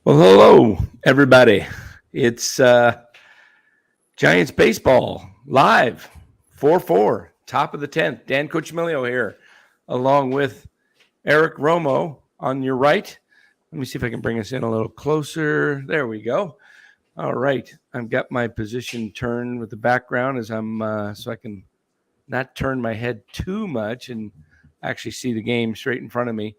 Well, hello, everybody. It's Giants baseball live, 4-4, top of the 10th. Dan Cucimilio here, along with Eric Romo on your right. Let me see if I can bring us in a little closer. There we go. All right. I've got my position turned with the background as I'm so I can not turn my head too much and actually see the game straight in front of me.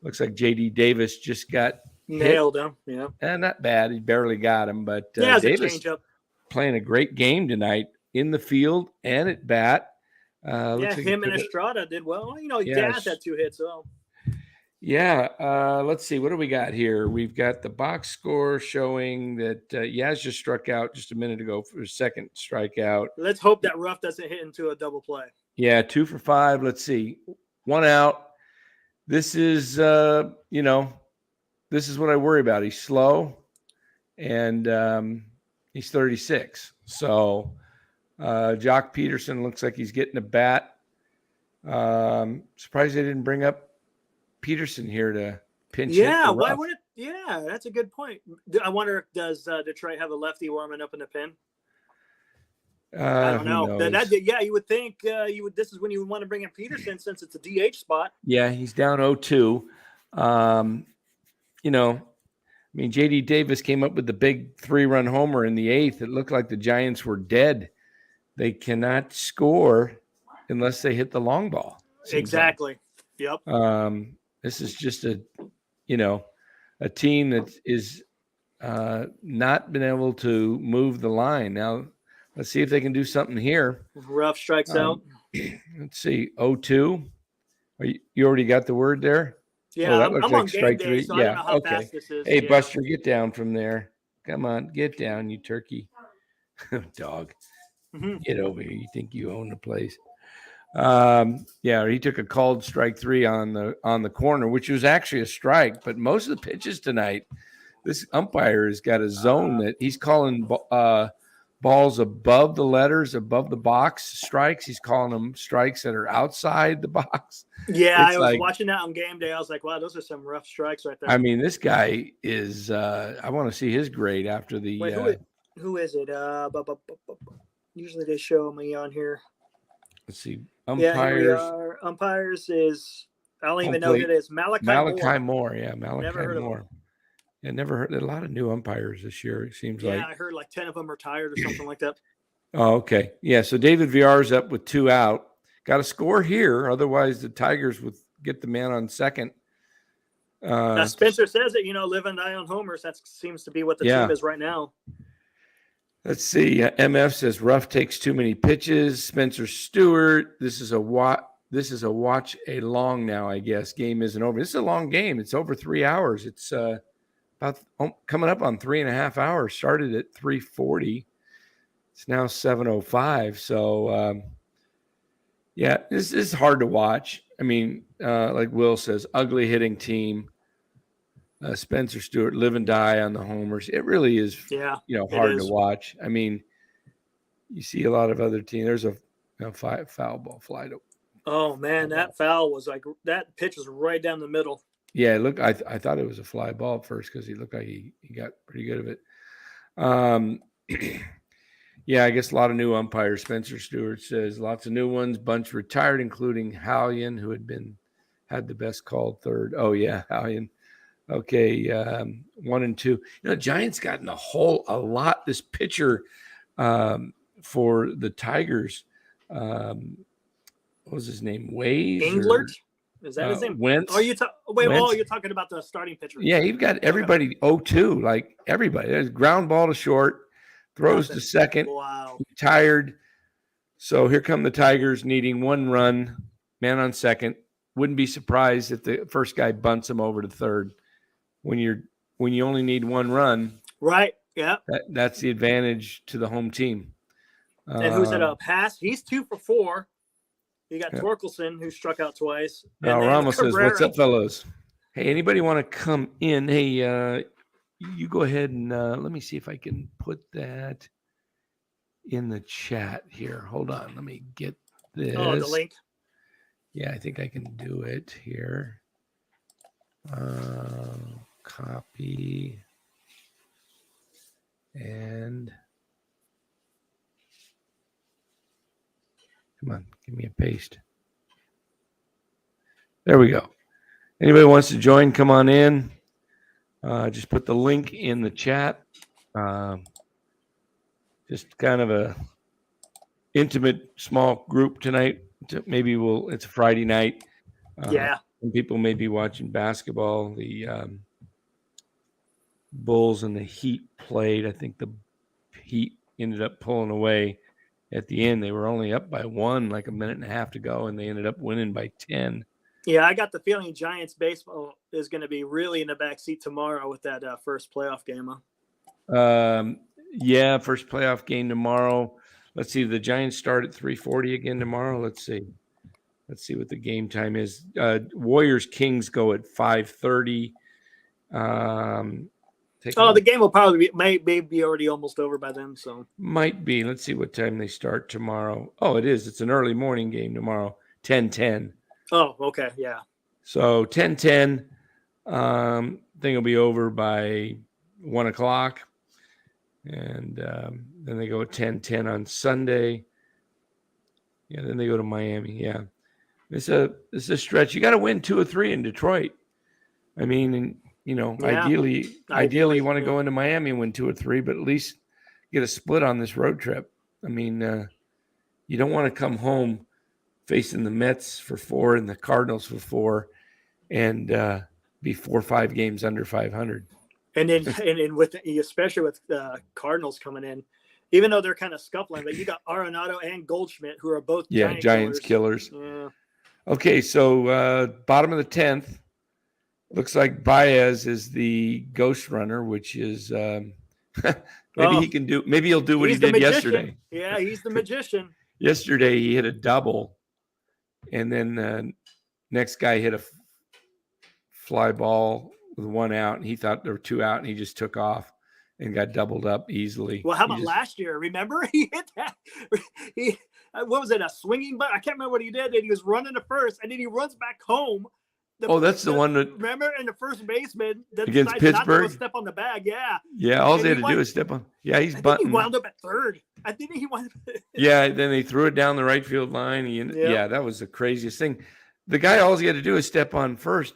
Looks like J.D. Davis just got nailed him. Yeah, not bad. He barely got him, but yeah, it's a Davis changeup. playing a great game tonight in the field and at bat. Yeah, Looks like him and Estrada did well. You know, Yeah, Daz had 2 hits. So yeah. Let's see. What do we got here? We've got the box score showing that Yaz just struck out just a minute ago for his second strikeout. let's hope that Ruff doesn't hit into a double play. Yeah, 2 for 5. Let's see. 1 out. This is, this is what I worry about. He's slow, and he's 36. So Jock Peterson looks like he's getting a bat. Surprised they didn't bring up Peterson here to pinch hit. Yeah, why would it? Yeah, that's a good point. I wonder, does Detroit have a lefty warming up in the pen? I don't know. Yeah, you would think this is when you would want to bring in Peterson since it's a DH spot. Yeah, he's down 0-2. J.D. Davis came up with the big 3-run homer in the 8th. It looked like the Giants were dead. They cannot score unless they hit the long ball. Exactly. Like. Yep. This is just a team that is not been able to move the line. Now, let's see if they can do something here. Ruff strikes out. Let's see. 0-2. You already got the word there? Yeah, I'm like on game day, so I don't know how fast this is. Hey, Buster, get down from there. Come on, get down, you turkey. Dog. Mm-hmm. Get over here. You think you own the place. He took a called strike 3 on the corner, which was actually a strike. But most of the pitches tonight, this umpire has got a zone that he's calling balls above the letters, above the box strikes. He's calling them strikes that are outside the box. Yeah, I was watching that on game day. I was like, wow, those are some rough strikes right there. I mean, this guy is I want to see his grade after the Wait, who is it? Usually they show me on here. Let's see. Umpires. Yeah, umpires is, I don't even know who it is. Malachi Moore. Yeah, Malachi Moore. I never heard. A lot of new umpires this year, it seems like. Yeah, I heard like 10 of them retired or something like that. Oh, okay. Yeah, so David Villar's up with 2 out. Got to score here. Otherwise, the Tigers would get the man on second. Spencer says it, live and die on homers. That seems to be what the team is right now. Let's see. MF says Ruff takes too many pitches. Spencer Stewart. This is a watch a long now, I guess. Game isn't over. This is a long game. It's over 3 hours. It's about coming up on 3.5 hours. Started at 3:40. It's now 7:05. So, this is hard to watch. I mean, like Will says, ugly hitting team. Spencer Stewart, live and die on the homers. It really is, hard to watch. I mean, you see a lot of other teams. There's a foul ball fly to. Oh man, that foul was like that pitch was right down the middle. Yeah, look, I thought it was a fly ball at first because he looked like he got pretty good of it. I guess a lot of new umpires. Spencer Stewart says lots of new ones. Bunch retired, including Hallion, who had the best called third. Oh yeah, Hallion. Okay, 1 and 2. Giants got in a hole a lot. This pitcher for the Tigers, what was his name? Waze? Englert? Is that his name? Wentz? Oh, you're talking about the starting pitcher. Yeah, you've got everybody 0-2, like everybody. There's ground ball to short, throws to second. Wow. Tired. So here come the Tigers needing 1 run, man on second. Wouldn't be surprised if the first guy bunts him over to third. When you only need 1 run, right? Yeah, that's the advantage to the home team. And who's it up? Pass. He's 2 for 4. You got Torkelson, who struck out twice. Now Ramos says, "What's up, fellows? Hey, anybody want to come in? Hey, you go ahead and let me see if I can put that in the chat here. Hold on, let me get this. Oh, the link. Yeah, I think I can do it here. Copy. And come on, give me a paste. There we go. Anybody wants to join, come on in. Just put the link in the chat. Just kind of a intimate small group tonight. Maybe it's a Friday night. Some people may be watching basketball. The Bulls and the Heat played. I think the Heat ended up pulling away at the end. They were only up by 1, like a minute and a half to go, and they ended up winning by 10. Yeah, I got the feeling Giants baseball is going to be really in the backseat tomorrow with that first playoff game. Yeah, first playoff game tomorrow. Let's see. The Giants start at 3:40 again tomorrow. Let's see what the game time is. Warriors Kings go at 5:30. The game will probably may be already almost over by then. So might be. Let's see what time they start tomorrow. Oh, it is. It's an early morning game tomorrow. 10:10. Oh, okay, yeah. So 10:10. Thing will be over by 1 o'clock. And then they go at 10:10 on Sunday. Yeah, then they go to Miami. Yeah, it's a stretch. You got to win 2 or 3 in Detroit. I mean, ideally you want to go into Miami and win 2 or 3, but at least get a split on this road trip. I mean, you don't want to come home facing the Mets for 4 and the Cardinals for 4, and be 4 or 5 games under 500. And then, especially with the Cardinals coming in, even though they're kind of scuffling, but you got Arenado and Goldschmidt, who are both Giants killers. Yeah. Okay, so bottom of the 10th, looks like Baez is the ghost runner, which is maybe he'll do what he did yesterday. Yeah, he's the magician. Yesterday he hit a double, and then next guy hit a fly ball with 1 out, and he thought there were 2 out, and he just took off and got doubled up easily. Well, how about last year? Remember, he hit that. What was it? A swinging butt? I can't remember what he did. And he was running to first, and then he runs back home. That's the one that. Remember, and the first baseman against Pittsburgh, not to step on the bag. Yeah. Yeah, all they had to do is step on. Yeah, he's bunting. He wound up at third. I think he wound up. Yeah, then they threw it down the right field line. Yeah, that was the craziest thing. The guy, all he had to do is step on first.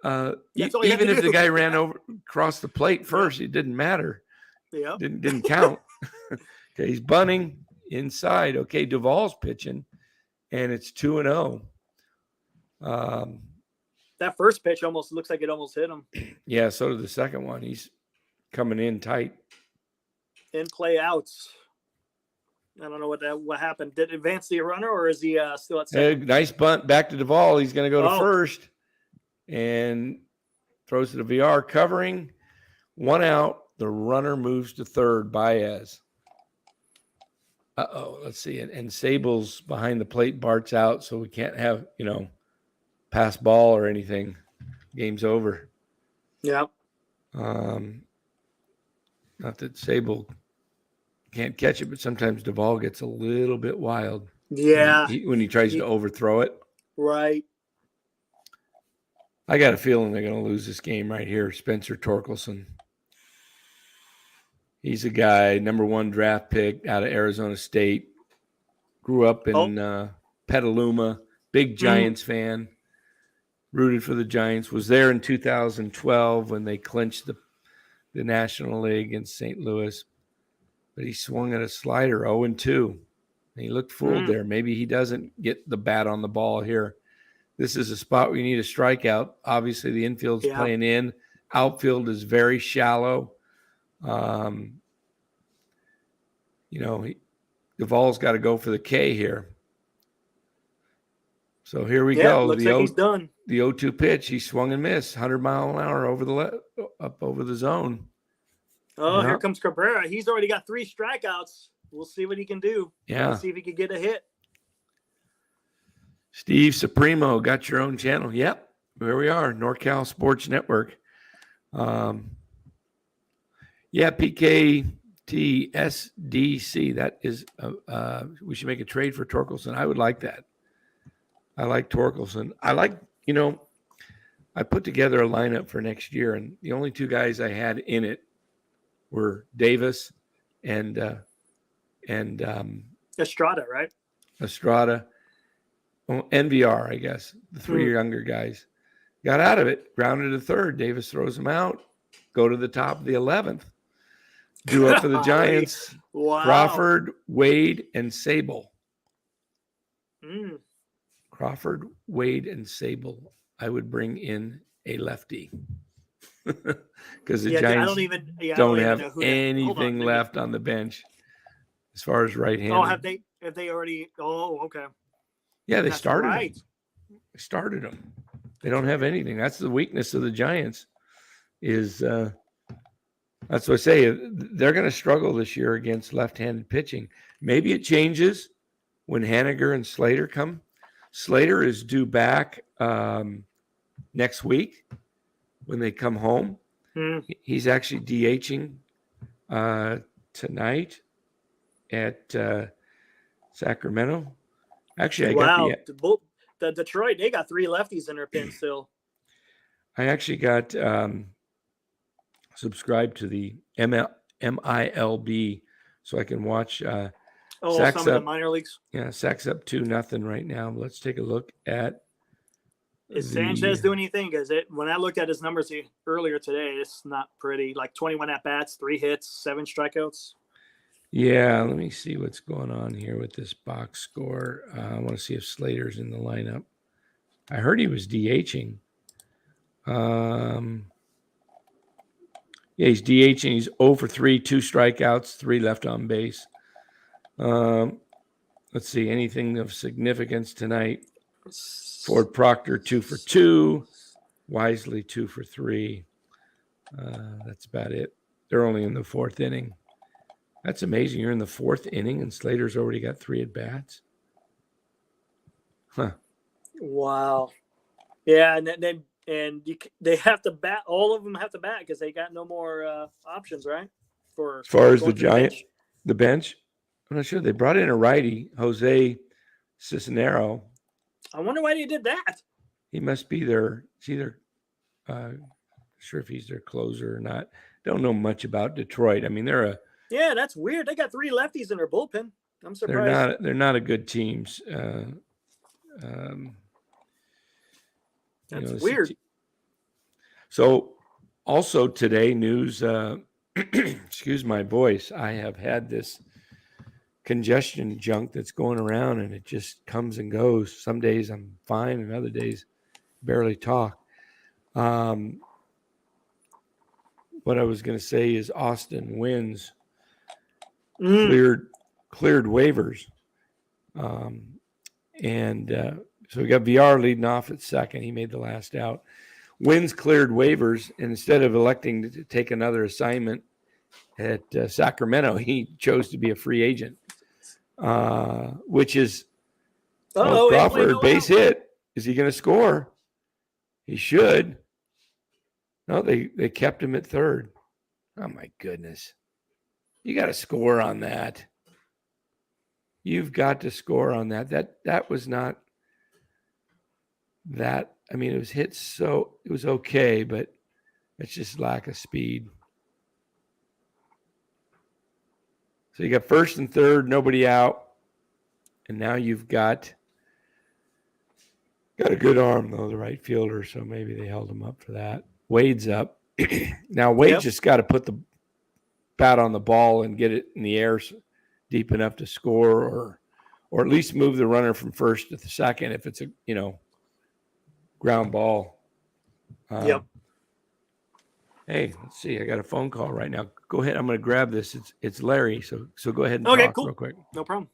Even if the guy ran across the plate first, it didn't matter. Yeah, didn't count. Okay, he's bunting inside. Okay, Duvall's pitching, and it's 2-0. That first pitch almost looks like it almost hit him. Yeah, so did the second one. He's coming in tight. In play outs. I don't know what happened. Did it advance the runner, or is he still at second? Nice bunt back to Duvall. He's going to go to first. And throws to the VR covering. 1 out. The runner moves to third. Baez. Let's see. And Sable's behind the plate. Bart's out, so we can't have, pass ball or anything. Game's over. Yeah. Not that Sable can't catch it, but sometimes Duvall gets a little bit wild. Yeah. When he tries to overthrow it. Right. I got a feeling they're going to lose this game right here. Spencer Torkelson. He's a guy, number 1 draft pick out of Arizona State. Grew up in Petaluma. Big Giants fan. Rooted for the Giants. Was there in 2012 when they clinched the National League against St. Louis. But he swung at a slider, 0-2. And he looked fooled there. Maybe he doesn't get the bat on the ball here. This is a spot where you need a strikeout. Obviously, the infield's playing in. Outfield is very shallow. Duvall's got to go for the K here. So here we go. Looks like he's done. The 0-2 pitch. He swung and missed. 100 mile an hour up over the zone. Oh, here comes Cabrera. He's already got 3 strikeouts. We'll see what he can do. Yeah. Let's see if he can get a hit. Steve Supremo, got your own channel. Yep. Here we are. NorCal Sports Network. PKTSDC. That is, we should make a trade for Torkelson. I would like that. I like Torkelson. I put together a lineup for next year, and the only 2 guys I had in it were Davis and Estrada, right? Estrada, NVR, I guess. The three younger guys got out of it, grounded to third. Davis throws them out, go to the top of the 11th. Due up for the Giants. Wow. Crawford, Wade, and Sable. Crawford, Wade, and Sable. I would bring in a lefty because the Giants don't have anything left on the bench as far as right-handed. Oh, have they already? Oh, okay. Yeah, they started them. They started them. They don't have anything. That's the weakness of the Giants. That's what I say. They're going to struggle this year against left-handed pitching. Maybe it changes when Haniger and Slater come. Slater is due back next week when they come home. He's actually DHing tonight at Sacramento. Actually, the Detroit, they got 3 lefties in their pen still. I actually got subscribed to the MILB so I can watch some of the minor leagues. Yeah, Sac's up 2-0 right now. Let's take a look at Sanchez doing anything? Because when I looked at his numbers earlier today, it's not pretty. Like 21 at-bats, 3 hits, 7 strikeouts. Yeah, let me see what's going on here with this box score. I want to see if Slater's in the lineup. I heard he was DHing. Yeah, he's DHing. He's 0 for 3, 2 strikeouts, 3 left on base. Let's see, anything of significance tonight. Ford Proctor, 2 for 2. Wisely, 2 for 3. That's about it. They're only in the 4th inning. That's amazing. You're in the 4th inning and Slater's already got 3 at-bats. Huh. Wow. Yeah, and they have to bat. All of them have to bat because they got no more options, right? As far as the Giants, the bench, I'm not sure. They brought in a righty, Jose Cisnero. I wonder why they did that. He must be their. It's either sure if he's their closer or not. Don't know much about Detroit. I mean, yeah, that's weird. They got 3 lefties in their bullpen. I'm surprised. They're not a good team. That's weird. So, also today, news. Excuse my voice. I have had this congestion junk that's going around, and it just comes and goes. Some days I'm fine, and other days barely talk. What I was going to say is Austin Wins cleared waivers, so we got VR leading off at second. He made the last out. Wins cleared waivers, and instead of electing to take another assignment at Sacramento, he chose to be a free agent, which is Crawford, base hit. Is he going to score? He should. No, they kept him at third. Oh, my goodness. You got to score on that. You've got to score on that. That was not that. I mean, it was hit so it was okay, but it's just lack of speed. So you got first and third, nobody out. And now you've got a good arm, though, the right fielder, so maybe they held him up for that. Wade's up. Now, Wade just got to put the bat on the ball and get it in the air deep enough to score, or at least move the runner from first to the second if it's a ground ball. Yep. Hey, let's see. I got a phone call right now. Go ahead. I'm going to grab this. It's Larry. So go ahead and talk real quick. No problem.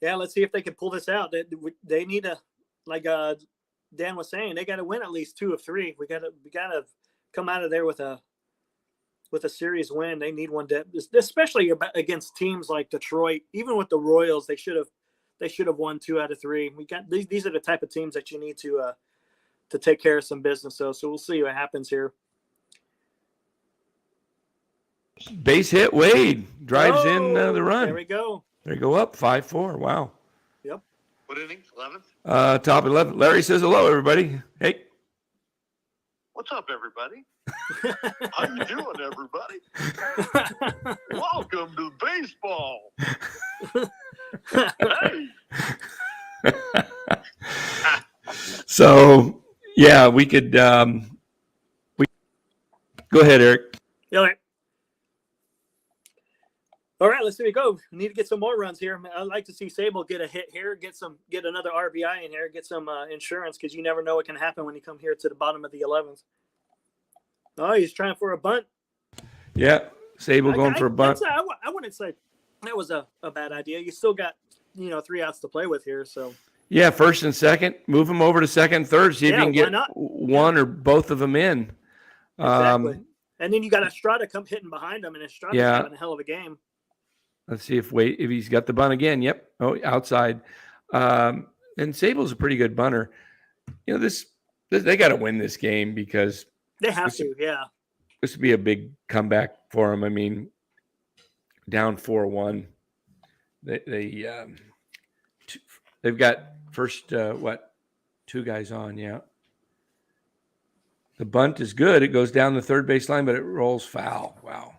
Yeah, let's see if they can pull this out. They need to, like Dan was saying, they got to win at least 2 of 3. We got to come out of there with a series win. They need one, especially against teams like Detroit. Even with the Royals, they should have won 2 out of 3. We got these are the type of teams that you need to take care of some business. So we'll see what happens here. Base hit, Wade drives in the run. There we go. There you go, up 5-4. Wow. Yep. What inning? 11th? Top 11. Larry says hello, everybody. Hey. What's up, everybody? How you doing, everybody? Welcome to baseball. Hey. So, yeah, we could go ahead, Eric. All right. All right, let's see it go. We need to get some more runs here. I'd like to see Sable get a hit here, get another RBI in here, get some insurance, because you never know what can happen when you come here to the bottom of the 11th. Oh, he's trying for a bunt. Yeah, Sable going for a bunt. I wouldn't say that was a bad idea. You still got 3 outs to play with here, so. Yeah, first and second, move him over to second, third, see if you can get one or both of them in. Exactly. And then you got Estrada come hitting behind him, and Estrada's having a hell of a game. Let's see if he's got the bunt again. Yep. Oh, outside. And Sable's a pretty good bunter. They got to win this game because they have to. Yeah. This would be a big comeback for them. I mean, down 4-1. They've got first 2 guys on. Yeah. The bunt is good. It goes down the third base line, but it rolls foul. Wow.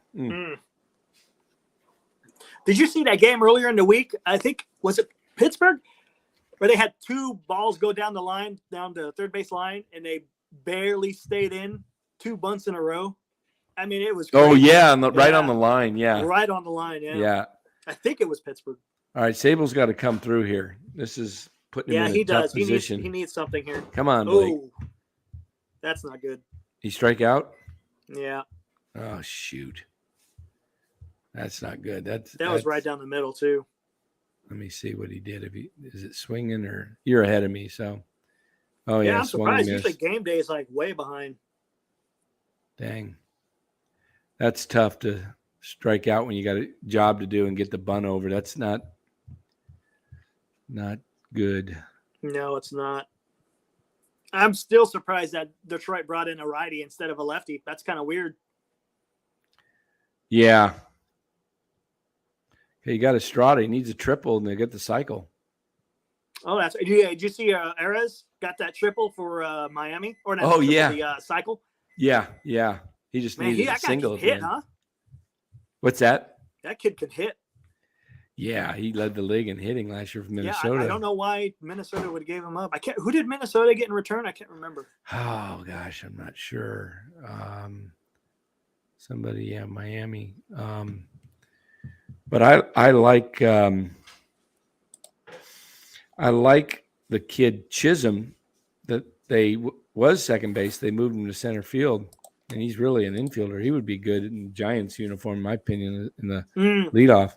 Did you see that game earlier in the week? I think, was it Pittsburgh? Where they had 2 balls go down the third base line, and they barely stayed in, 2 bunts in a row. I mean, it was crazy. Oh, yeah, right on the line, yeah. Right on the line, yeah. Yeah. I think it was Pittsburgh. All right, Sable's got to come through here. This is putting him in a tough position. He needs something here. Come on, Blake. Oh, that's not good. He strike out? Yeah. Oh, shoot. That's not good. That was right down the middle too. Let me see what he did. Is it swinging or you're ahead of me? So, yeah, I'm surprised. Usually game day is like way behind. Dang, that's tough to strike out when you got a job to do and get the bunt over. That's not good. No, it's not. I'm still surprised that Detroit brought in a righty instead of a lefty. That's kind of weird. Yeah. Okay, you got Estrada. He needs a triple, and they get the cycle. Oh, did you see Ares got that triple for Miami? Or not? Oh, yeah. The cycle? Yeah. He just needed a single. Hit, huh? What's that? That kid can hit. Yeah, he led the league in hitting last year for Minnesota. Yeah, I don't know why Minnesota would give him up. Who did Minnesota get in return? I can't remember. Oh gosh, I'm not sure. Somebody, Miami. But I like the kid Chisholm that was second base. They moved him to center field, and he's really an infielder. He would be good in Giants uniform, in my opinion, in the leadoff.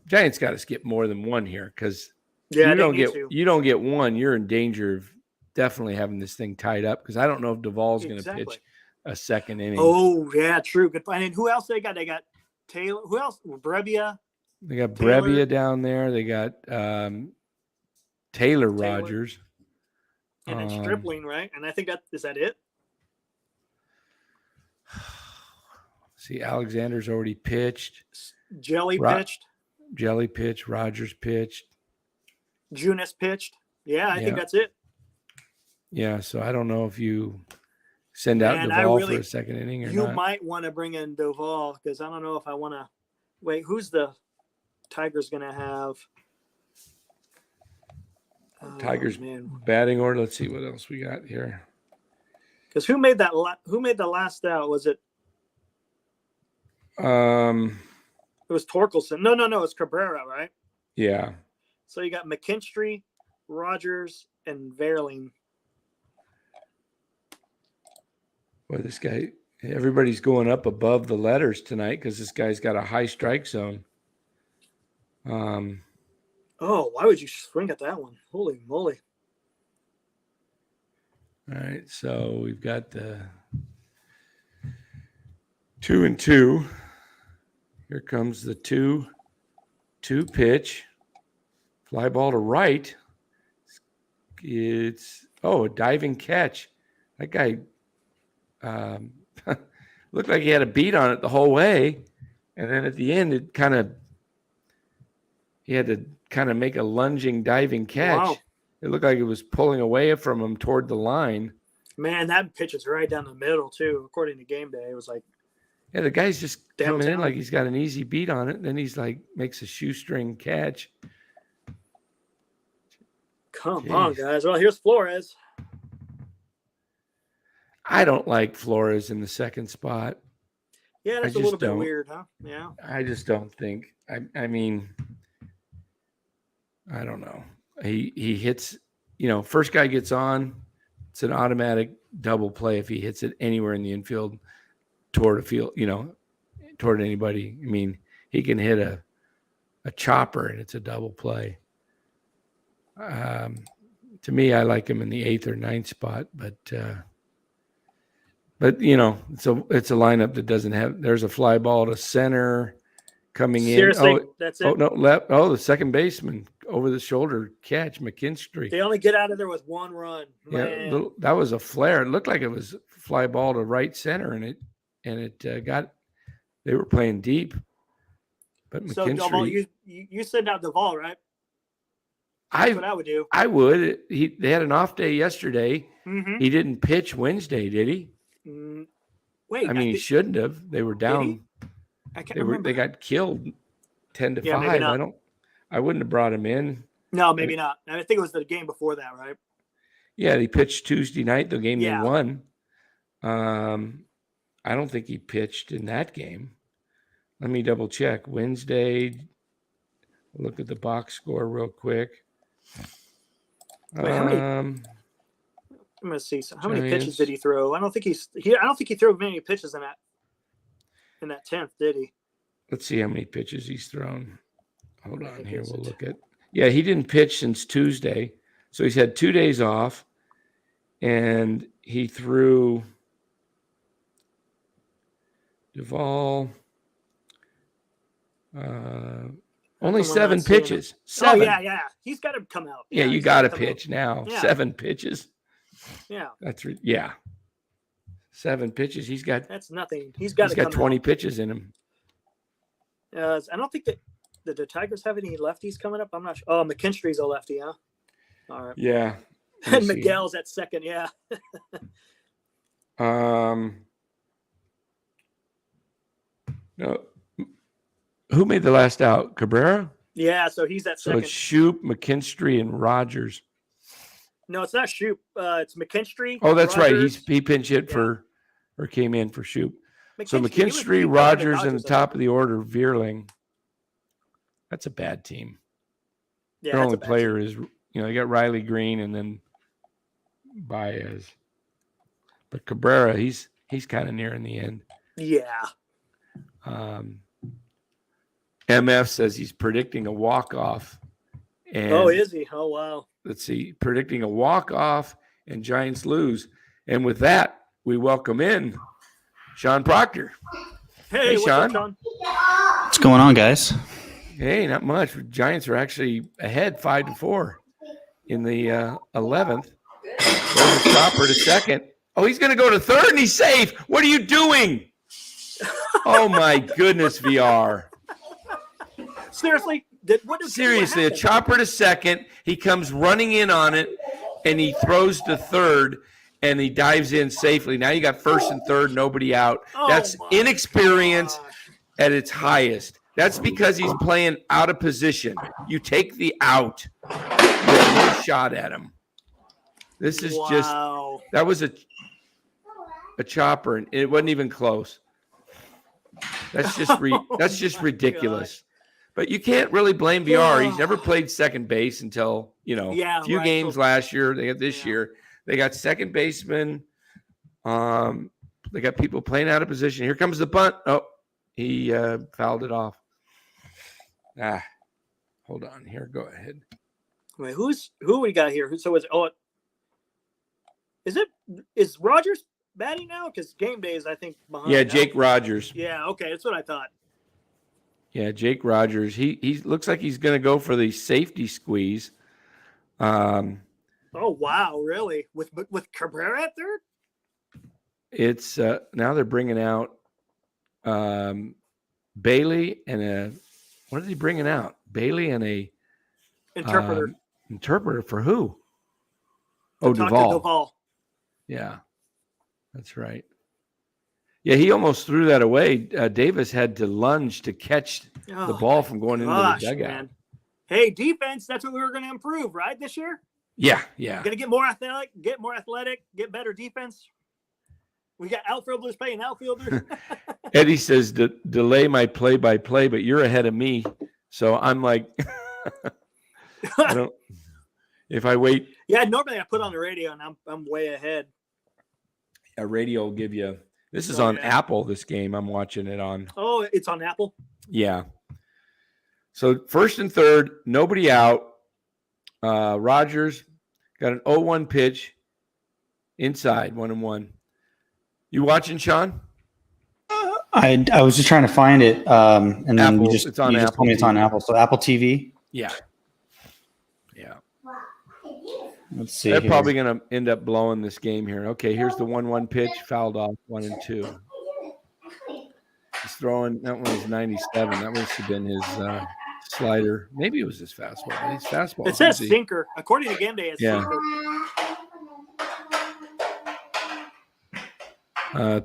Giants got to skip more than one here because you don't get one, you're in danger of definitely having this thing tied up because I don't know if Duvall's going to pitch a second inning. Oh yeah, true. Good. And who else they got? They got Taylor. Who else? Brebbia. They got Brebbia down there. They got Taylor Rogers. And then Stripling, right? And I think is that it? See, Alexander's already pitched. Jelly pitched. Rogers pitched. Junis pitched. Yeah, I think that's it. Yeah, so I don't know if you send out Duvall for a second inning or not. You might want to bring in Duvall because I don't know if I want to. Wait, who's the Tigers going to have? Tigers batting order. Let's see what else we got here. Because who made that? Who made the last out? Was it? It was Torkelson. No. It's Cabrera, right? Yeah. So you got McKinstry, Rogers, and Verling. Boy, this guy, everybody's going up above the letters tonight because this guy's got a high strike zone. Oh, why would you swing at that one? Holy moly. All right, so we've got the 2-2. Here comes the 2-2 pitch. Fly ball to right. It's a diving catch. That guy looked like he had a beat on it the whole way, and then at the end, he had to kind of make a lunging diving catch. Wow. It looked like it was pulling away from him toward the line. Man, that pitch is right down the middle too. According to Game Day, it was like, yeah, the guy's just coming in downtown. like he's got an easy beat on it. Then he's like makes a shoestring catch. Come on, guys. Well, here's Flores. I don't like Flores in the second spot. Yeah, that's a little bit weird, huh? Yeah. I just don't think. I mean, I don't know. He hits, first guy gets on, it's an automatic double play if he hits it anywhere in the infield toward a field, toward anybody. I mean, he can hit a chopper and it's a double play. To me, I like him in the 8th or 9th spot, but it's a lineup that doesn't have. There's a fly ball to center coming Seriously, in. that's it. Oh no, left. Oh, the second baseman over the shoulder catch, McKinstry. They only get out of there with 1 run. Man. Yeah, that was a flare. It looked like it was fly ball to right center, and it got. They were playing deep, but McKinstry. So Duvall, you send out Duvall, right? That's what I would do. I would. They had an off day yesterday. Mm-hmm. He didn't pitch Wednesday, did he? Wait. I mean, he shouldn't have. They were down. I can't remember. They got killed 10-5. Maybe not. I wouldn't have brought him in. No, maybe not. I think it was the game before that, right? Yeah, he pitched Tuesday night, the game they won. I don't think he pitched in that game. Let me double check. Wednesday. Look at the box score real quick. Wait, I'm gonna see. How many pitches did he throw? I don't think he threw many pitches in that 10th, did he? Let's see how many pitches he's thrown. Hold on here. We'll look at. Yeah, he didn't pitch since Tuesday, so he's had 2 days off, and he threw Duvall. Only 7 pitches. 7. Oh, yeah. He's got to come out. Yeah, you got to pitch now. Yeah. 7 pitches. Yeah. That's 7 pitches. That's nothing. He's got 20 pitches in him. I don't think that the Tigers have any lefties coming up. I'm not sure. Oh, McKinstry's a lefty, huh? All right. Yeah. And Miguel's at second. Yeah. No. Who made the last out? Cabrera? Yeah, so he's at second. So it's Shoop, McKinstry, and Rogers. No, it's not Shoop. It's McKinstry. Oh, that's Rogers. Right. He pinch hit or came in for Shoop. So McKinstry, Rogers, and the top of the order, Veerling. That's a bad team. Yeah, their only player is, they got Riley Green and then Baez. But Cabrera, he's kind of near in the end. Yeah. MF says he's predicting a walk-off. Oh, is he? Oh, wow. Let's see. Predicting a walk-off and Giants lose. And with that, we welcome in Sean Proctor. Hey Sean. Sean. What's going on, guys? Hey, not much. Giants are actually ahead 5-4 in the 11th. There's a chopper to second. Oh, he's going to go to third and he's safe. What are you doing? Oh, my goodness, VR. Seriously? Seriously, a chopper to second. He comes running in on it, and he throws to third, and he dives in safely. Now you got first and third, nobody out. That's inexperience at its highest. That's because he's playing out of position. You take the out. You have no shot at him. This is just – that was a chopper, and it wasn't even close. That's just ridiculous. God. But you can't really blame VR. He's never played second base until, a few games last year. They got this year. They got second baseman. They got people playing out of position. Here comes the bunt. Oh, he fouled it off. Hold on here. Go ahead. Wait, who we got here? So is Rogers batting now? Because Game Day is, I think, behind. Yeah, Jake Rogers. Yeah, okay, that's what I thought. Yeah, Jake Rogers. He looks like he's going to go for the safety squeeze. Oh wow, really? With Cabrera at third? It's now they're bringing out Bailey and what are they bringing out? Bailey and a interpreter. Interpreter for who? Oh, Duvall. Duvall. Yeah. That's right. Yeah, he almost threw that away. Davis had to lunge to catch the ball from going into the dugout. Man. Hey, defense, that's what we were going to improve, right, this year? Yeah. Going to get more athletic, get better defense. We got outfielders playing outfielders. Eddie says, delay my play-by-play, but you're ahead of me. So I'm like, I don't – if I wait – Yeah, normally I put on the radio, and I'm way ahead. A radio will give you – this is on Apple, this game. I'm watching it on. Oh, it's on Apple? Yeah. So first and third, nobody out. Rogers got an 0-1 pitch inside, 1-1. You watching, Sean? I was just trying to find it, and then Apple, you just told me it's on Apple. So Apple TV. Yeah. Let's see. They're probably going to end up blowing this game here. Okay, here's the 1-1 pitch, fouled off 1-2. He's throwing. That one was 97. That must have been his slider. Maybe it was his fastball. His fastball. It says sinker. According to Game Day, it's sinker.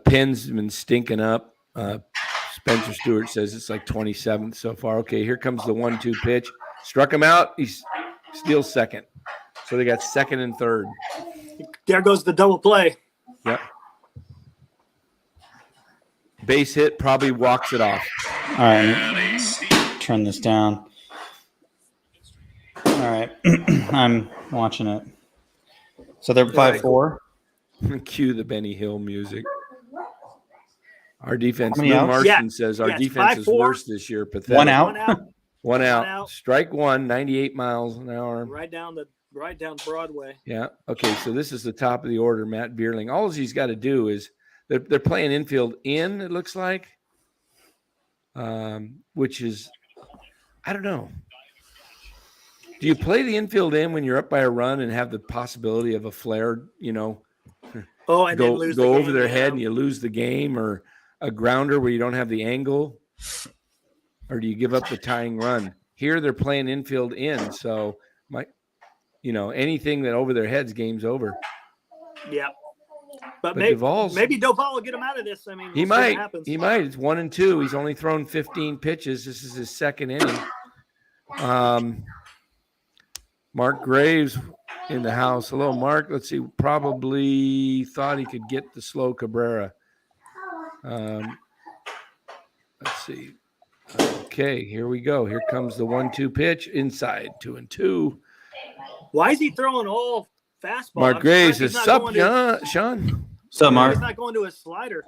Penn's been stinking up. Spencer Stewart says it's like 27th so far. Okay, here comes the 1-2 pitch. Struck him out. He steals second. So they got second and third. There goes the double play. Yep. Base hit, probably walks it off. All right. Turn this down. All right. I'm watching it. So they're 5-4. Cue the Benny Hill music. Our defense, Lou outs? Marston says our defense is worse this year. Pathetic. One out. One out. Strike one, 98 miles an hour. Right down Broadway. Yeah. Okay, so this is the top of the order, Matt Bierling. All he's got to do is they're playing infield in, it looks like, which is, I don't know. Do you play the infield in when you're up by a run and have the possibility of a flare, and then lose go over their head and you lose the game, or a grounder where you don't have the angle, or do you give up the tying run? Here they're playing infield in, so anything that over their heads, game's over. Yeah. But maybe Doval will get him out of this. I mean, he might. He might. It's 1-2. He's only thrown 15 pitches. This is his second inning. Mark Graves in the house. Hello, Mark. Let's see. Probably thought he could get the slow Cabrera. Let's see. Okay, here we go. Here comes the 1-2 pitch inside, 2-2. Why is he throwing all fastball? Mark Graves is up, Sean. What's up, Mark? He's not going to a slider.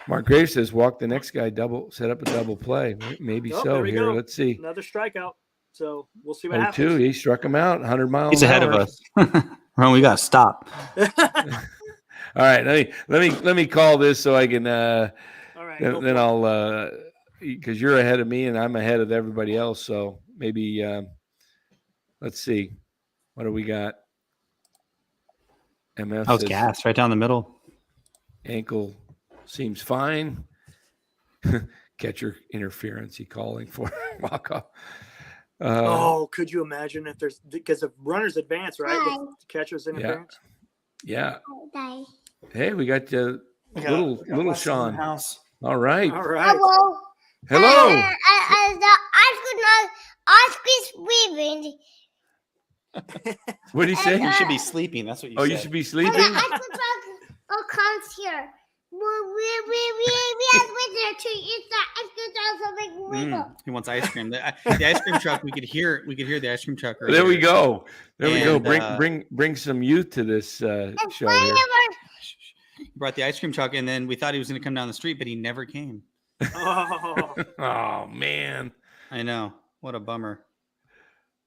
Mark Graves says walk the next guy, set up a double play. Maybe so. Here, go. Let's see. Another strikeout. So we'll see what happens. 2. He struck him out 100 miles. He's ahead of us. Ron, we got to stop. All right, let me call this so I can. All right. Then I'll because you're ahead of me and I'm ahead of everybody else. So maybe let's see. What do we got? MF. That was gas right down the middle. Ankle seems fine. Catcher interference. He calling for walk off. Could you imagine if there's because the runners advance, right? The catcher's interference. Yeah. Hey, we got little Sean. House. All right. Hello. Hello. I could sleeping. What did he say? You should be sleeping. That's what you said. Oh, you should be sleeping? I could comes here. We have winter to eat the ice cream. He wants ice cream. The ice cream truck. We could hear the ice cream truck. Right there we here. go. There we go. Bring some youth to this show here. He brought the ice cream truck, and then we thought he was going to come down the street, but he never came. Oh man. I know. What a bummer.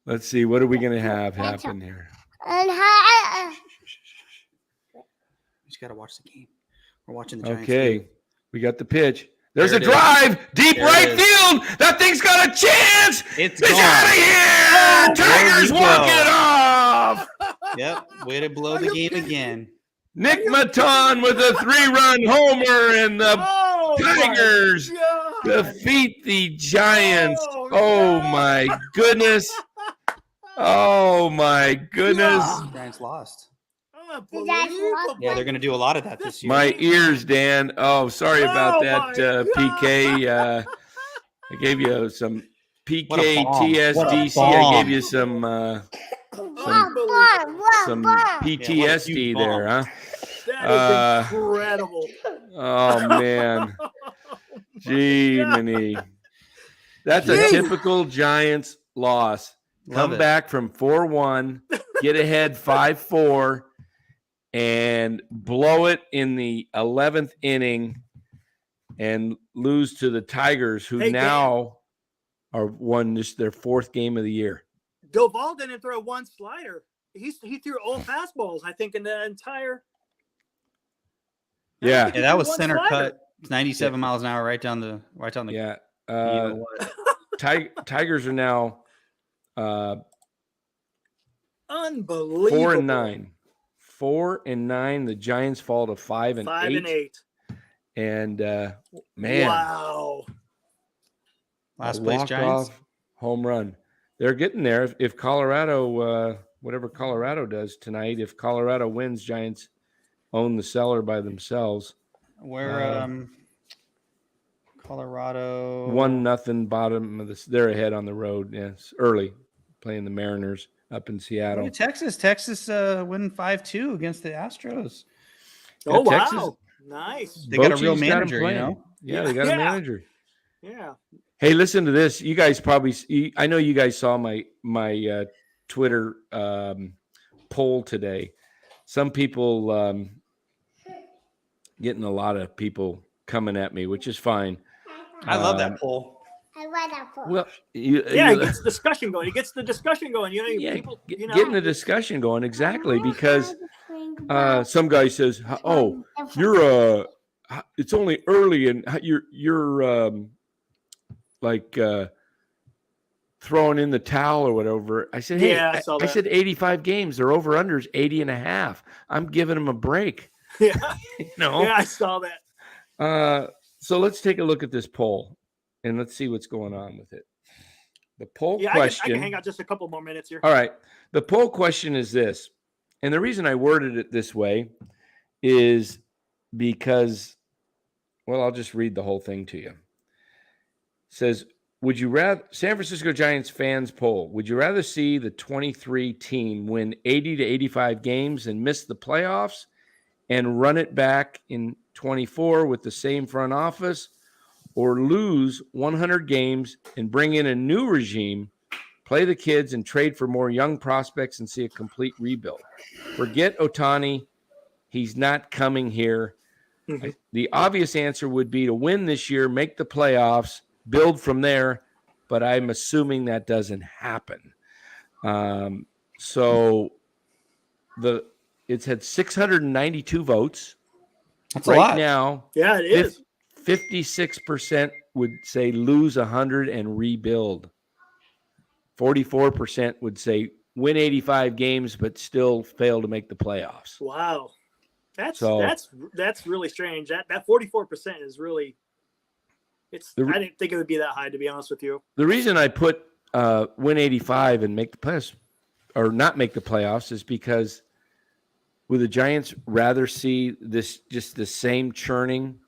Let's see. What are we going to have happen here? And We just got to watch the game. We're watching the Giants. Okay. Game. We got the pitch. There's a drive. Deep right field. That thing's got a chance. It's out of here. Tigers walk it off. Yep. Way to blow the game again. Nick Maton with a 3-run homer, and the Tigers defeat the Giants. Oh my goodness. Oh my goodness. Giants lost. Unbelievable. Yeah, they're going to do a lot of that this year. My ears, Dan. Oh, sorry about that, PK. I gave you some PK What a bomb. TSDC. What a I gave bomb. you some Unbelievable. PTSD there, huh? That is incredible. Oh man, gee, mini. That's a typical Giants loss. Come back from 4-1, get ahead 5-4, and blow it in the 11th inning, and lose to the Tigers, who now are won just their 4th game of the year. Doval didn't throw one slider. He threw all fastballs, I think, in the entire. Yeah, that was center cut. It's 97 miles an hour right down the. Yeah. You know Tigers are now unbelievable. 4-9. 4-9. The Giants fall to 5-8. And man, wow! Last place Giants home run. They're getting there. If Colorado, whatever Colorado does tonight, if Colorado wins, Giants own the cellar by themselves. Where Colorado 1-0 bottom of this. They're ahead on the road. Yes, early playing the Mariners up in Seattle. Texas win 5-2 against the Astros. Oh wow! Texas, nice. They got a real manager, you know. Yeah, they got a manager. Yeah. Hey, listen to this. You guys probably. I know you guys saw my Twitter poll today. Some people getting a lot of people coming at me, which is fine. I love that poll. I love that poll. Well, it gets discussion going. It gets the discussion going. People, getting the discussion going exactly because some guy says, "Oh, you're it's only early and you're like throwing in the towel or whatever." I said, "Hey, I said 85 games. They're over unders 80.5. I'm giving them a break." Yeah, Yeah, I saw that. So let's take a look at this poll and let's see what's going on with it. The poll question. I can hang out just a couple more minutes here. All right. The poll question is this. And the reason I worded it this way is because, well, I'll just read the whole thing to you. It says, would you rather, San Francisco Giants fans poll, would you rather see the 23 team win 80 to 85 games and miss the playoffs and run it back in 24 with the same front office, or lose 100 games and bring in a new regime, play the kids and trade for more young prospects and see a complete rebuild? Forget Ohtani. He's not coming here. Mm-hmm. The obvious answer would be to win this year, make the playoffs, build from there, but I'm assuming that doesn't happen. So it's had 692 votes. That's a lot. Now, yeah, it is. 56% would say lose 100 and rebuild. 44% would say win 85 games but still fail to make the playoffs. Wow. That's really strange. That 44% is really I didn't think it would be that high, to be honest with you. The reason I put win 85 and make the playoffs or not make the playoffs is because would the Giants rather see this just the same churning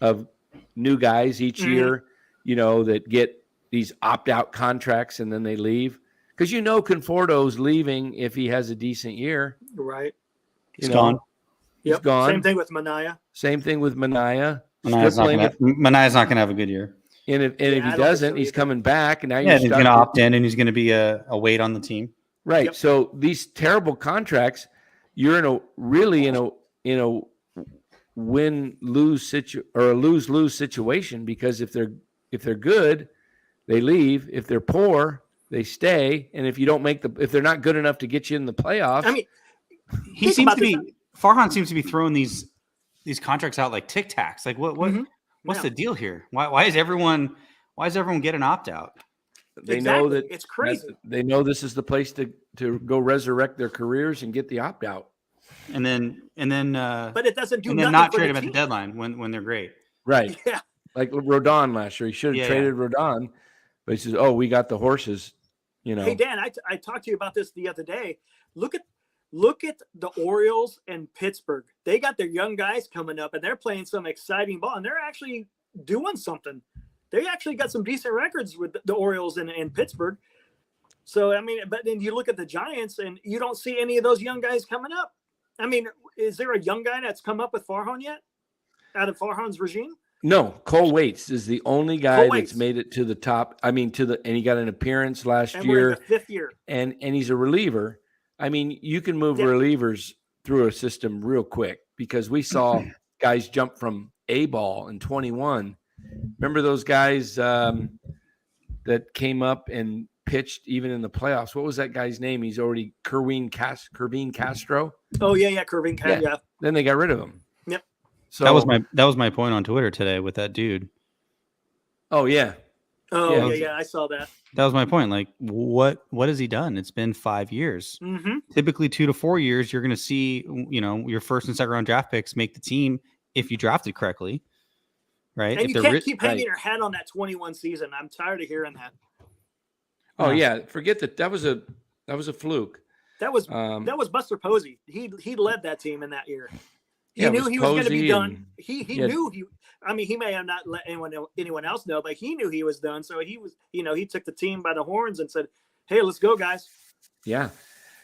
of new guys each year, that get these opt-out contracts and then they leave? Because Conforto's leaving if he has a decent year. Right. He's gone. He's gone. Same thing with Manaea. Manaea's not going to have a good year. And if he doesn't, he's coming back. And now he's going to opt in and he's going to be a weight on the team. Right. Yep. So these terrible contracts, you're in a win-lose or a lose-lose situation, because if they're good, they leave. If they're poor, they stay. And if you don't if they're not good enough to get you in the playoffs, I mean, Farhan seems to be throwing these contracts out like Tic Tacs. Like what's the deal here? Why is everyone getting opt out? They know that it's crazy. They know this is the place to go resurrect their careers and get the opt out. And then but it doesn't do and nothing then not for trade the them team. at the deadline when they're great. Right. Yeah. Like Rodon last year. He should have traded Rodon, but he says, "Oh, we got the horses." Hey Dan, I talked to you about this the other day. Look at Look at the Orioles and Pittsburgh. They got their young guys coming up, and they're playing some exciting ball, and they're actually doing something. They actually got some decent records with the Orioles in Pittsburgh. So, I mean, but then you look at the Giants, and you don't see any of those young guys coming up. I mean, is there a young guy that's come up with Farhan yet, out of Farhan's regime? No, Cole Waits is the only guy that's made it to the top. I mean, and he got an appearance last year. We're in the 5th year. And he's a reliever. I mean, you can move relievers through a system real quick because we saw guys jump from A ball in 21. Remember those guys that came up and pitched even in the playoffs? What was that guy's name? He's already Kerwin Castro. Oh yeah, Kerwin Castro. Yeah. Then they got rid of him. Yep. So that was my point on Twitter today with that dude. Oh yeah. Oh yeah, I saw that. That was my point. Like, what has he done? It's been 5 years. Mm-hmm. Typically 2 to 4 years, you're going to see, your first and second round draft picks make the team if you drafted correctly, right? And you can't keep hanging your hat on that 21 season. I'm tired of hearing that. Oh yeah, forget that. That was a fluke. That was Buster Posey. He led that team in that year. He Yeah, knew he was going to be done. and- He knew he. I mean, he may have not let anyone else know, but he knew he was done. So he was, he took the team by the horns and said, "Hey, let's go, guys." Yeah.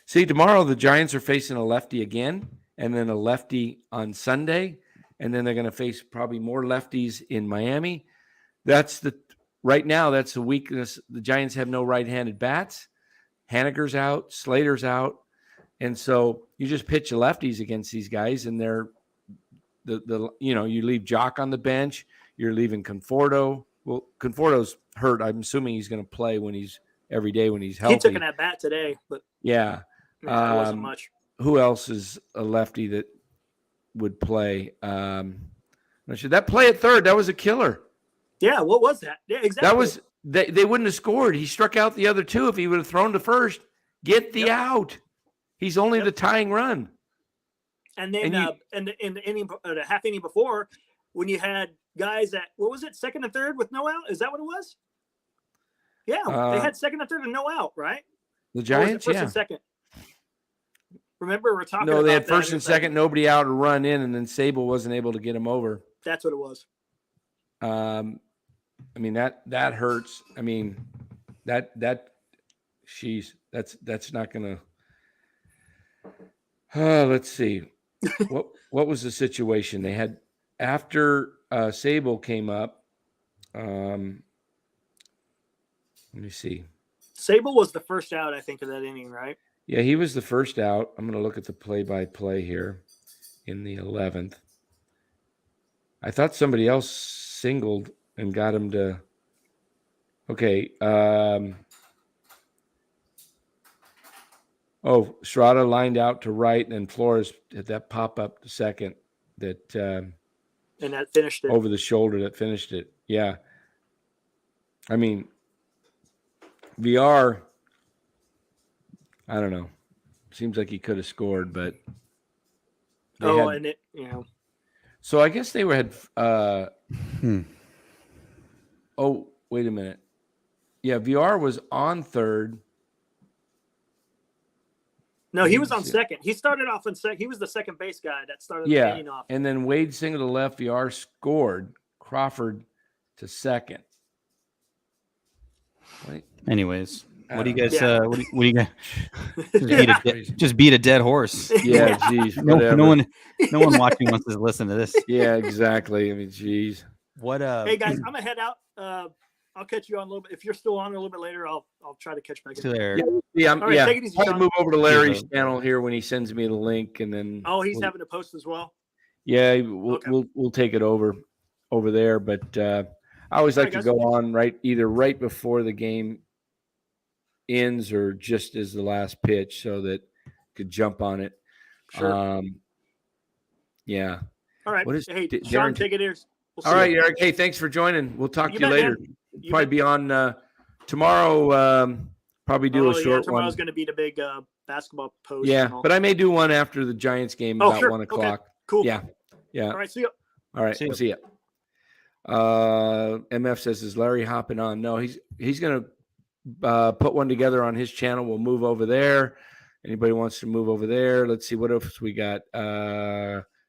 See, tomorrow the Giants are facing a lefty again, and then a lefty on Sunday, and then they're going to face probably more lefties in Miami. Right now, that's the weakness. The Giants have no right-handed bats. Haniger's out, Slater's out, and so you just pitch lefties against these guys, and they're you leave Jock on the bench. You're leaving Conforto. Well, Conforto's hurt. I'm assuming he's going to play every day when he's healthy. He took an at bat today, but yeah, it wasn't much. Who else is a lefty that would play? That play at third, that was a killer. Yeah, what was that? Yeah, exactly. That was they wouldn't have scored. He struck out the other two if he would have thrown to first. Get the out. He's only the tying run. And then in the inning, the half inning before, when you had guys at second and third with no out? Is that what it was? Yeah, they had second and third and no out, right? The Giants, first and second. Remember, we're talking. No, they had first and second, nobody out to run in, and then Sable wasn't able to get him over. That's what it was. I mean that hurts. I mean that's not gonna. Let's see. What was the situation they had after Sable came up? Let me see. Sable was the first out, I think, of that inning, right? Yeah, he was the first out. I'm going to look at the play-by-play here in the 11th. I thought somebody else singled and got him to. Okay. Strada lined out to right, and Flores had that pop up to second that and that finished it over the shoulder. That finished it. Yeah. I mean, VR. I don't know. Seems like he could have scored, but. So I guess they had. Oh, wait a minute. Yeah, VR was on third. No, he was on second. He started off on second. He was the second base guy that started the inning off. And then Wade singled to left. VR scored. Crawford to second. Right. Anyways, what do you guys? What do you guys? Just beat a dead horse. Yeah, geez. No one watching wants to listen to this. Yeah, exactly. I mean, geez. What? Hey guys, I'm gonna head out. I'll catch you on a little bit. If you're still on a little bit later, I'll try to catch back in. Take it easy, I'll move over to Larry's channel here when he sends me the link, and then. Oh, he's having a post as well. Yeah, we'll take it over there, but I always like to go on either right before the game ends or just as the last pitch, so that I could jump on it. Sure. Yeah. All right. Hey, Sean, take it here. All right, Eric. Hey, thanks for joining. We'll talk to you later. Probably be on tomorrow. Probably do a short one. Tomorrow's going to be the big basketball post. Yeah, but I may do one after the Giants game about 1 o'clock. Okay. Cool. Yeah. All right. See you. All right. We'll see you. MF says, "Is Larry hopping on?" No, he's going to put one together on his channel. We'll move over there. Anybody wants to move over there? Let's see what else we got.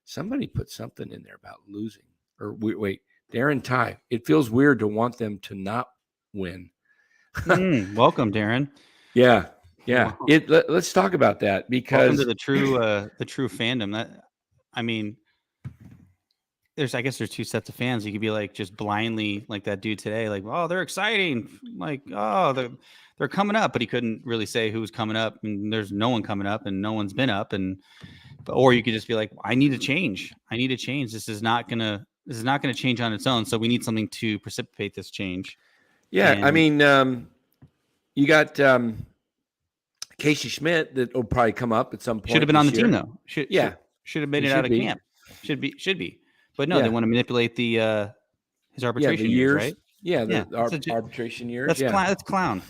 Somebody put something in there about losing. Or wait, Darren Ty. It feels weird to want them to not win. Welcome, Darren. Yeah. Let's talk about that, because welcome to the true fandom. That, I mean, I guess there's two sets of fans. You could be like just blindly like that dude today, like, oh, they're exciting, like, oh, they're coming up, but he couldn't really say who's coming up, and there's no one coming up, and no one's been up, or you could just be like, I need to change. This is not gonna change on its own. So we need something to precipitate this change. Yeah, I mean, you got Casey Schmidt that will probably come up at some point. Should have been on the team though. Should have made it out of camp. Should be. But no, they want to manipulate his arbitration years, right? Yeah, arbitration years. That's clown.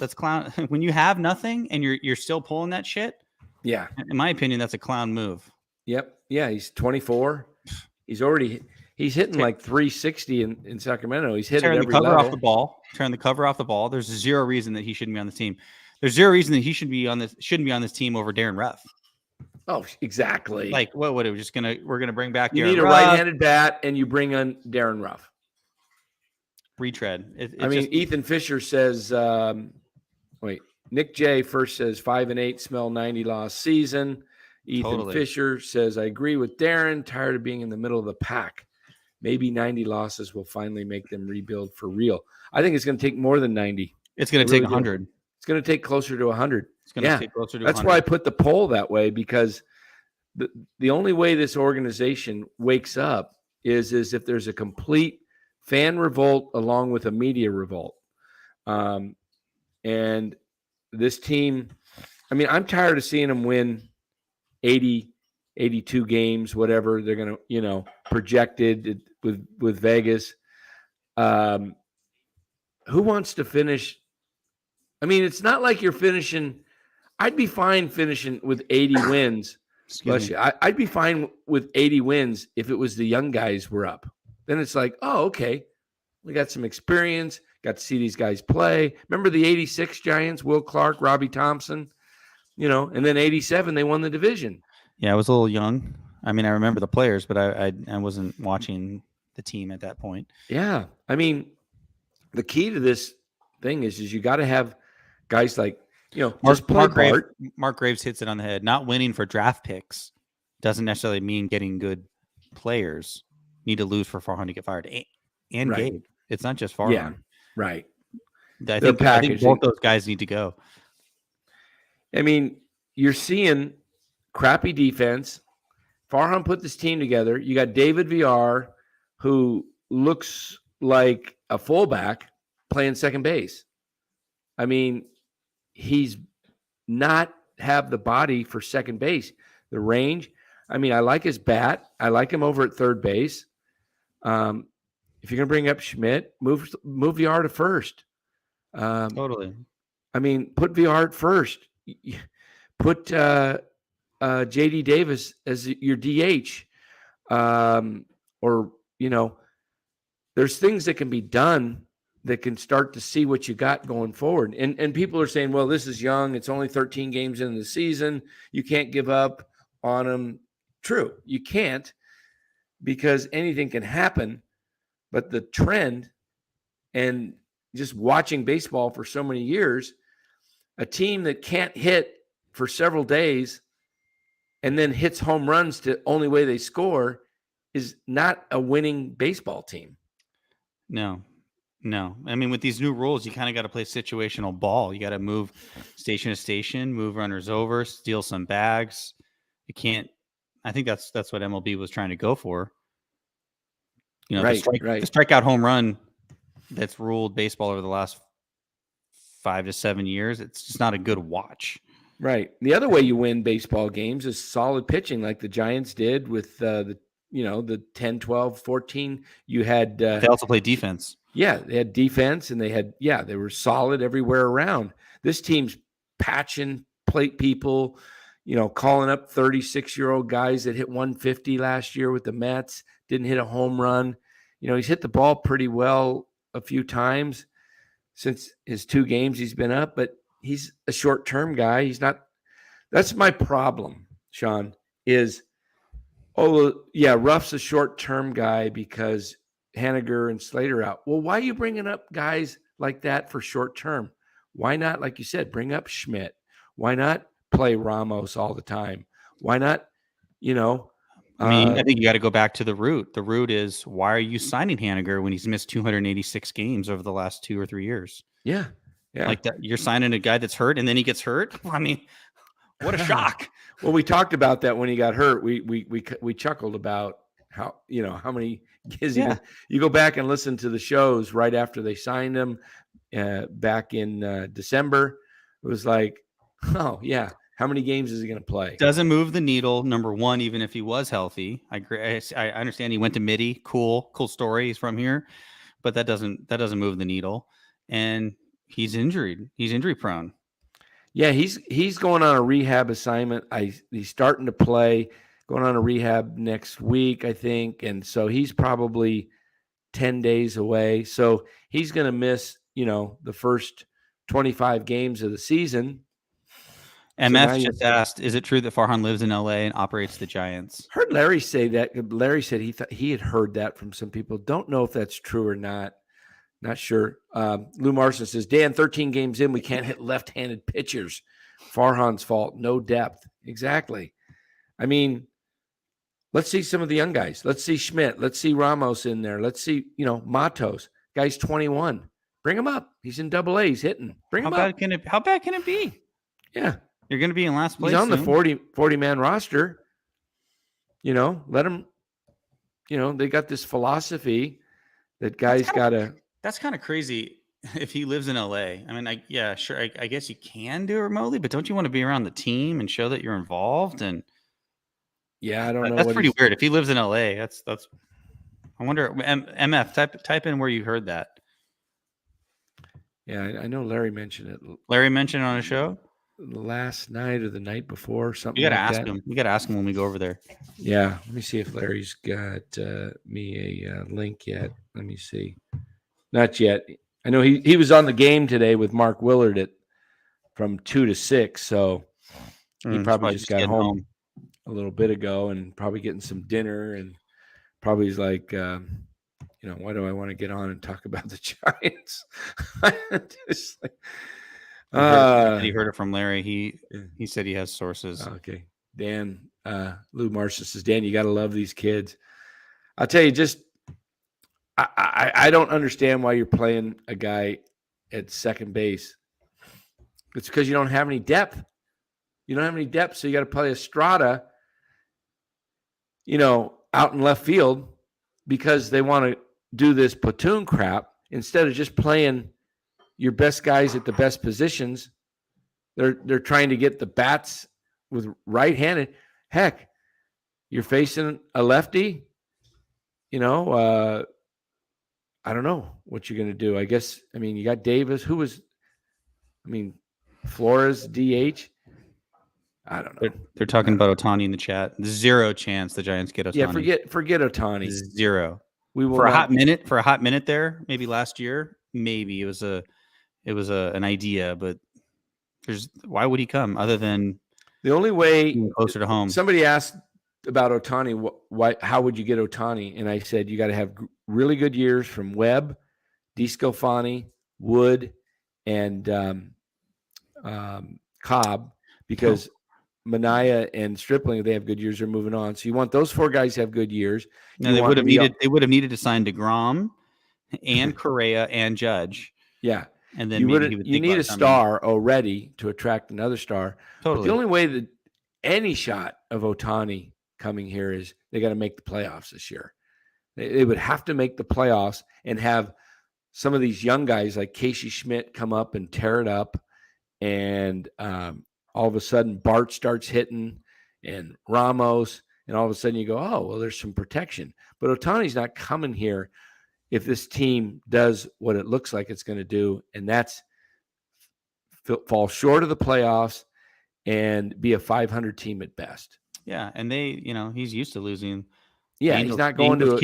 When you have nothing and you're still pulling that shit. Yeah, in my opinion, that's a clown move. Yep. Yeah, he's 24. He's hitting like 360 in Sacramento. He's hitting every level. Turn the cover off the ball. There's zero reason that he shouldn't be on the team. There's zero reason that he shouldn't be on this team over Darren Ruff. Oh, exactly. Like what we're gonna bring back. You Darren need a Ruff. right-handed bat, and you bring on Darren Ruff. Retread. Ethan Fisher says. Nick J first says 5-8, smell 90 loss season. Ethan Fisher says, I agree with Darren. Tired of being in the middle of the pack. Maybe 90 losses will finally make them rebuild for real. I think it's going to take more than 90. It's going to take 100. It's going to take closer to 100. It's going to take closer to 100. That's why I put the poll that way, because the only way this organization wakes up is if there's a complete fan revolt along with a media revolt. And this team, I mean, I'm tired of seeing them win 80, 82 games, whatever they're going to, projected with Vegas. Who wants to finish? I mean, it's not like you're finishing. I'd be fine finishing with 80 wins. I'd be fine with 80 wins if it was the young guys were up. Then it's like, oh, okay, we got some experience. Got to see these guys play. Remember the 86 Giants, Will Clark, Robbie Thompson, and then 87, they won the division. Yeah, I was a little young. I mean, I remember the players, but I wasn't watching the team at that point. Yeah. I mean, the key to this thing is you got to have guys like, Mark Graves hits it on the head. Not winning for draft picks doesn't necessarily mean getting good players. Need to lose for Farhan to get fired. And right. Gabe. It's not just Farhan. Yeah. Right. I think both those guys need to go. I mean, you're seeing crappy defense. Farhan put this team together. You got David VR, who looks like a fullback playing second base. I mean, he's not have the body for second base. The range. I mean, I like his bat. I like him over at third base. If you're going to bring up Schmidt, move VR to first. Totally. I mean, put VR at first. Put JD Davis as your DH. There's things that can be done that can start to see what you got going forward. And people are saying, well, this is young. It's only 13 games into the season. You can't give up on them. True, you can't, because anything can happen. But the trend, and just watching baseball for so many years, a team that can't hit for several days and then hits home runs the only way they score is not a winning baseball team. No. I mean, with these new rules, you kind of got to play situational ball. You got to move station to station, move runners over, steal some bags. You can't. I think that's what MLB was trying to go for. The strikeout home run that's ruled baseball over the last 5 to 7 years. It's just not a good watch. Right. The other way you win baseball games is solid pitching, like the Giants did with the 10, 12, 14. You had they also play defense. Yeah, they had defense, and they were solid everywhere around. This team's patching plate people, calling up 36-year-old guys that hit 150 last year with the Mets, didn't hit a home run. He's hit the ball pretty well a few times since his 2 games he's been up, but he's a short-term guy. He's not That's my problem, Sean, is, Ruff's a short-term guy because Haniger and Slater out. Well, why are you bringing up guys like that for short-term? Why not, like you said, bring up Schmidt? Why not play Ramos all the time? Why not, I think you got to go back to the root. The root is, why are you signing Haniger when he's missed 286 games over the last 2 or 3 years? Yeah. Like that, you're signing a guy that's hurt and then he gets hurt. I mean, what a shock. Well, we talked about that when he got hurt. We chuckled about how many gives he. You go back and listen to the shows right after they signed him back in December. It was like, oh yeah, how many games is he going to play? Doesn't move the needle. Number one, even if he was healthy, I agree. I understand he went to Midi. Cool story. He's from here, but that doesn't move the needle. And he's injured. He's injury prone. Yeah, he's going on a rehab assignment. He's starting to play, going on a rehab next week, I think, and so he's probably 10 days away. So he's going to miss, the first 25 games of the season. MF just asked, is it true that Farhan lives in LA and operates the Giants? Heard Larry say that. Larry said he had heard that from some people. Don't know if that's true or not. Not sure. Lou Marson says, Dan, 13 games in, we can't hit left-handed pitchers. Farhan's fault. No depth. Exactly. I mean, let's see some of the young guys. Let's see Schmidt. Let's see Ramos in there. Let's see, Matos. Guy's 21. Bring him up. He's in AA. He's hitting. Bring him up. How bad can it be? Yeah. You're going to be in last place. He's on soon. the 40-man roster. Let him, they got this philosophy that guys got to. That's kind of crazy if he lives in LA. I mean, I guess you can do it remotely, but don't you want to be around the team and show that you're involved? And yeah, I don't know. That's pretty weird. If he lives in LA, that's. I wonder. MF, type in where you heard that. Yeah, I know Larry mentioned it. Larry mentioned it on a show last night or the night before, something. You got to ask him. You got to ask him when we go over there. Yeah, let me see if Larry's got me a link yet. Let me see. Not yet. I know he was on the game today with Mark Willard from 2 to 6, so he probably just got home a little bit ago and probably getting some dinner, and probably is like, why do I want to get on and talk about the Giants? Just like, he heard it from Larry. He said he has sources. Okay, Dan, Lou Marshall says, Dan, you got to love these kids. I'll tell you, I don't understand why you're playing a guy at second base. It's because you don't have any depth. You don't have any depth, so you got to play Estrada, out in left field because they want to do this platoon crap instead of just playing your best guys at the best positions. They're trying to get the bats with right-handed. Heck, you're facing a lefty, I don't know what you're going to do. I guess, you got Davis, Flores, DH. I don't know. They're talking about Ohtani in the chat. 0 chance the Giants get Ohtani. Yeah, forget Ohtani. 0. We will for a hot minute there, maybe last year, maybe it was an idea, but why would he come other than the only way closer to home? Somebody asked about Ohtani, how would you get Ohtani? And I said, you got to have really good years from Webb, DeSclafani, Wood, and Cobb, because Manaea and Stripling, if they have good years, they're moving on. So you want those 4 guys to have good years. Now they would have needed to sign DeGrom and Correa and Judge. Yeah. And then you need a star already to attract another star. Totally. But the only way that any shot of Ohtani coming here is they got to make the playoffs this year. They would have to make the playoffs and have some of these young guys like Casey Schmidt come up and tear it up. And all of a sudden Bart starts hitting and Ramos. And all of a sudden you go, oh, well, there's some protection. But Ohtani's not coming here if this team does what it looks like it's going to do, and that's fall short of the playoffs and be a 500 team at best. Yeah, and he's used to losing. Yeah, he's not going to.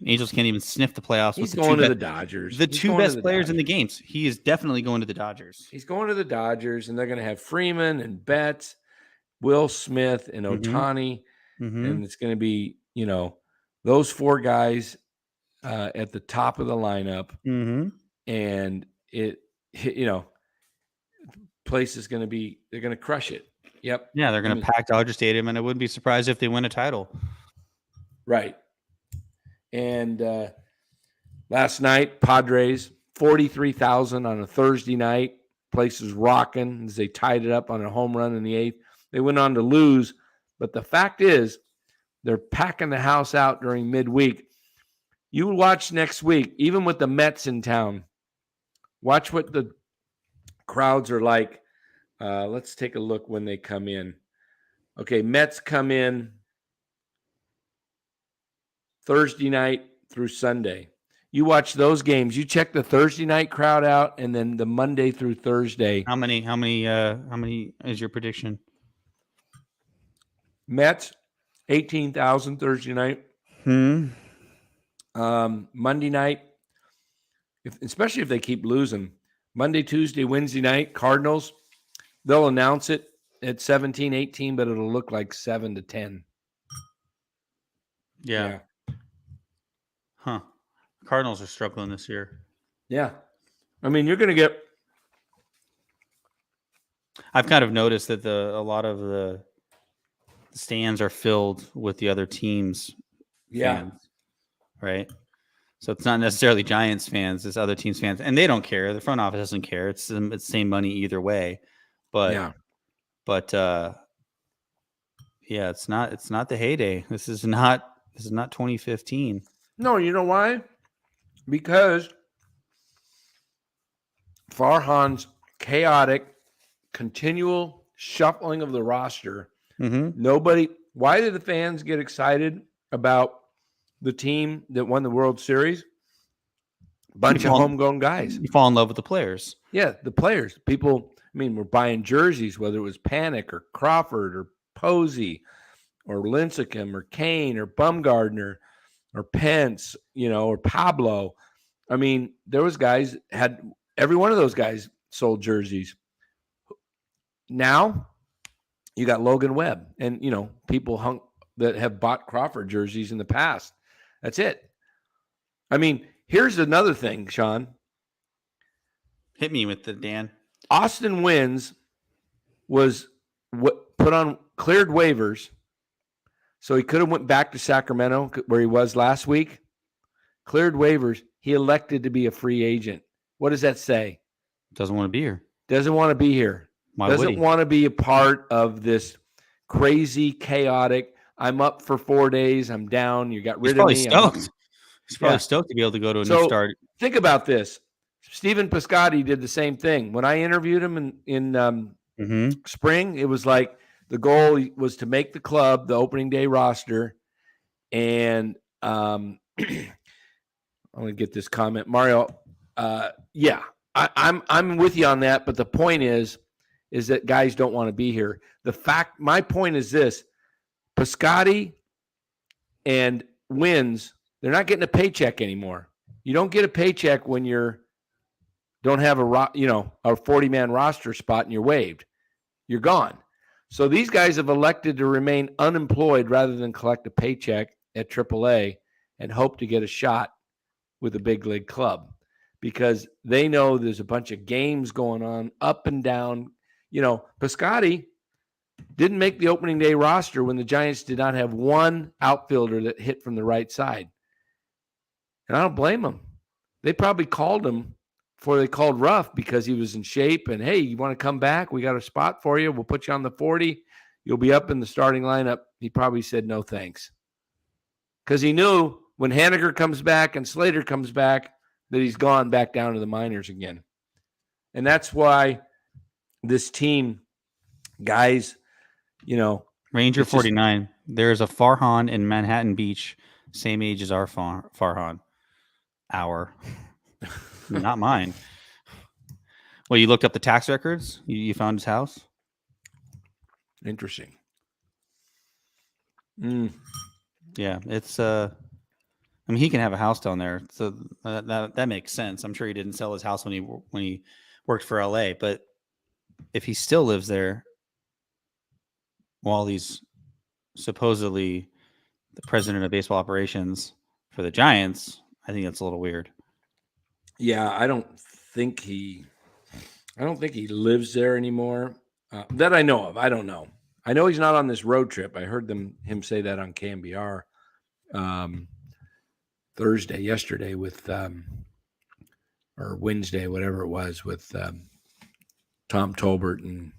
Angels can't even sniff the playoffs. He's going to the Dodgers. The 2 best players in the games. He is definitely going to the Dodgers. He's going to the Dodgers, and they're going to have Freeman and Betts Will Smith and Ohtani, and it's going to be, those 4 guys at the top of the lineup, and place is going to be, they're going to crush it. Yep. Yeah, they're going to pack Dodger Stadium, and I wouldn't be surprised if they win a title. Right. And last night, Padres, 43,000 on a Thursday night. Place is rocking as they tied it up on a home run in the 8th. They went on to lose, but the fact is they're packing the house out during midweek. You watch next week, even with the Mets in town. Watch what the crowds are like. Let's take a look when they come in. Okay, Mets come in Thursday night through Sunday. You watch those games. You check the Thursday night crowd out, and then the Monday through Thursday. How many is your prediction? Mets, 18,000 Thursday night. Monday night, especially if they keep losing. Monday, Tuesday, Wednesday night, Cardinals, they'll announce it at 17, 18, but it'll look like 7 to 10. Yeah. Huh. Cardinals are struggling this year. Yeah. I mean, you're going to get. I've kind of noticed that a lot of the stands are filled with the other teams' fans, right? So it's not necessarily Giants fans, it's other teams' fans, and they don't care. The front office doesn't care. It's the same money either way. But it's not the heyday. This is not 2015. No, you know why? Because Farhan's chaotic, continual shuffling of the roster. Why did the fans get excited about the team that won the World Series? Bunch of homegrown guys. You fall in love with the players. Yeah, the players. People, we're buying jerseys, whether it was Panic or Crawford or Posey or Lincecum or Kane or Bumgardner or Pence, or Pablo. There was guys, every one of those guys sold jerseys. Now you got Logan Webb and, people that have bought Crawford jerseys in the past. That's it. Here's another thing, Sean. Hit me with it, Dan. Austin Wynns was cleared waivers, so he could have went back to Sacramento where he was last week. Cleared waivers. He elected to be a free agent. What does that say? Doesn't want to be here. Doesn't want to be here. Why doesn't want to be a part of this crazy, chaotic. I'm up for 4 days. I'm down. You got rid of me. Stoked. He's probably stoked to be able to go to a new start. Think about this. Stephen Piscotty did the same thing. When I interviewed him in spring, it was like the goal was to make the club the opening day roster. And I'm going to get this comment. Mario, I'm with you on that. But the point is that guys don't want to be here. My point is this. Piscotty and Wins, they're not getting a paycheck anymore. You don't get a paycheck when don't have a 40-man roster spot and you're waived. You're gone. So these guys have elected to remain unemployed rather than collect a paycheck at AAA and hope to get a shot with a big league club because they know there's a bunch of games going on up and down. Piscotty didn't make the opening day roster when the Giants did not have one outfielder that hit from the right side. And I don't blame them. They probably called him before they called Ruff because he was in shape and, hey, you want to come back? We got a spot for you. We'll put you on the 40. You'll be up in the starting lineup. He probably said no thanks because he knew when Haniger comes back and Slater comes back that he's gone back down to the minors again. And that's why this team, guys, Ranger 49. There's a Farhan in Manhattan Beach, same age as our Farhan. Not mine. Well, you looked up the tax records? You found his house? Interesting. Yeah, it's he can have a house down there, so that makes sense. I'm sure he didn't sell his house when he worked for LA, but if he still lives there, while he's supposedly the president of baseball operations for the Giants, I think that's a little weird. Yeah, I don't think he lives there anymore. That I know of. I don't know. I know he's not on this road trip. I heard him say that on KMBR yesterday with or Wednesday, whatever it was, with Tom Tolbert and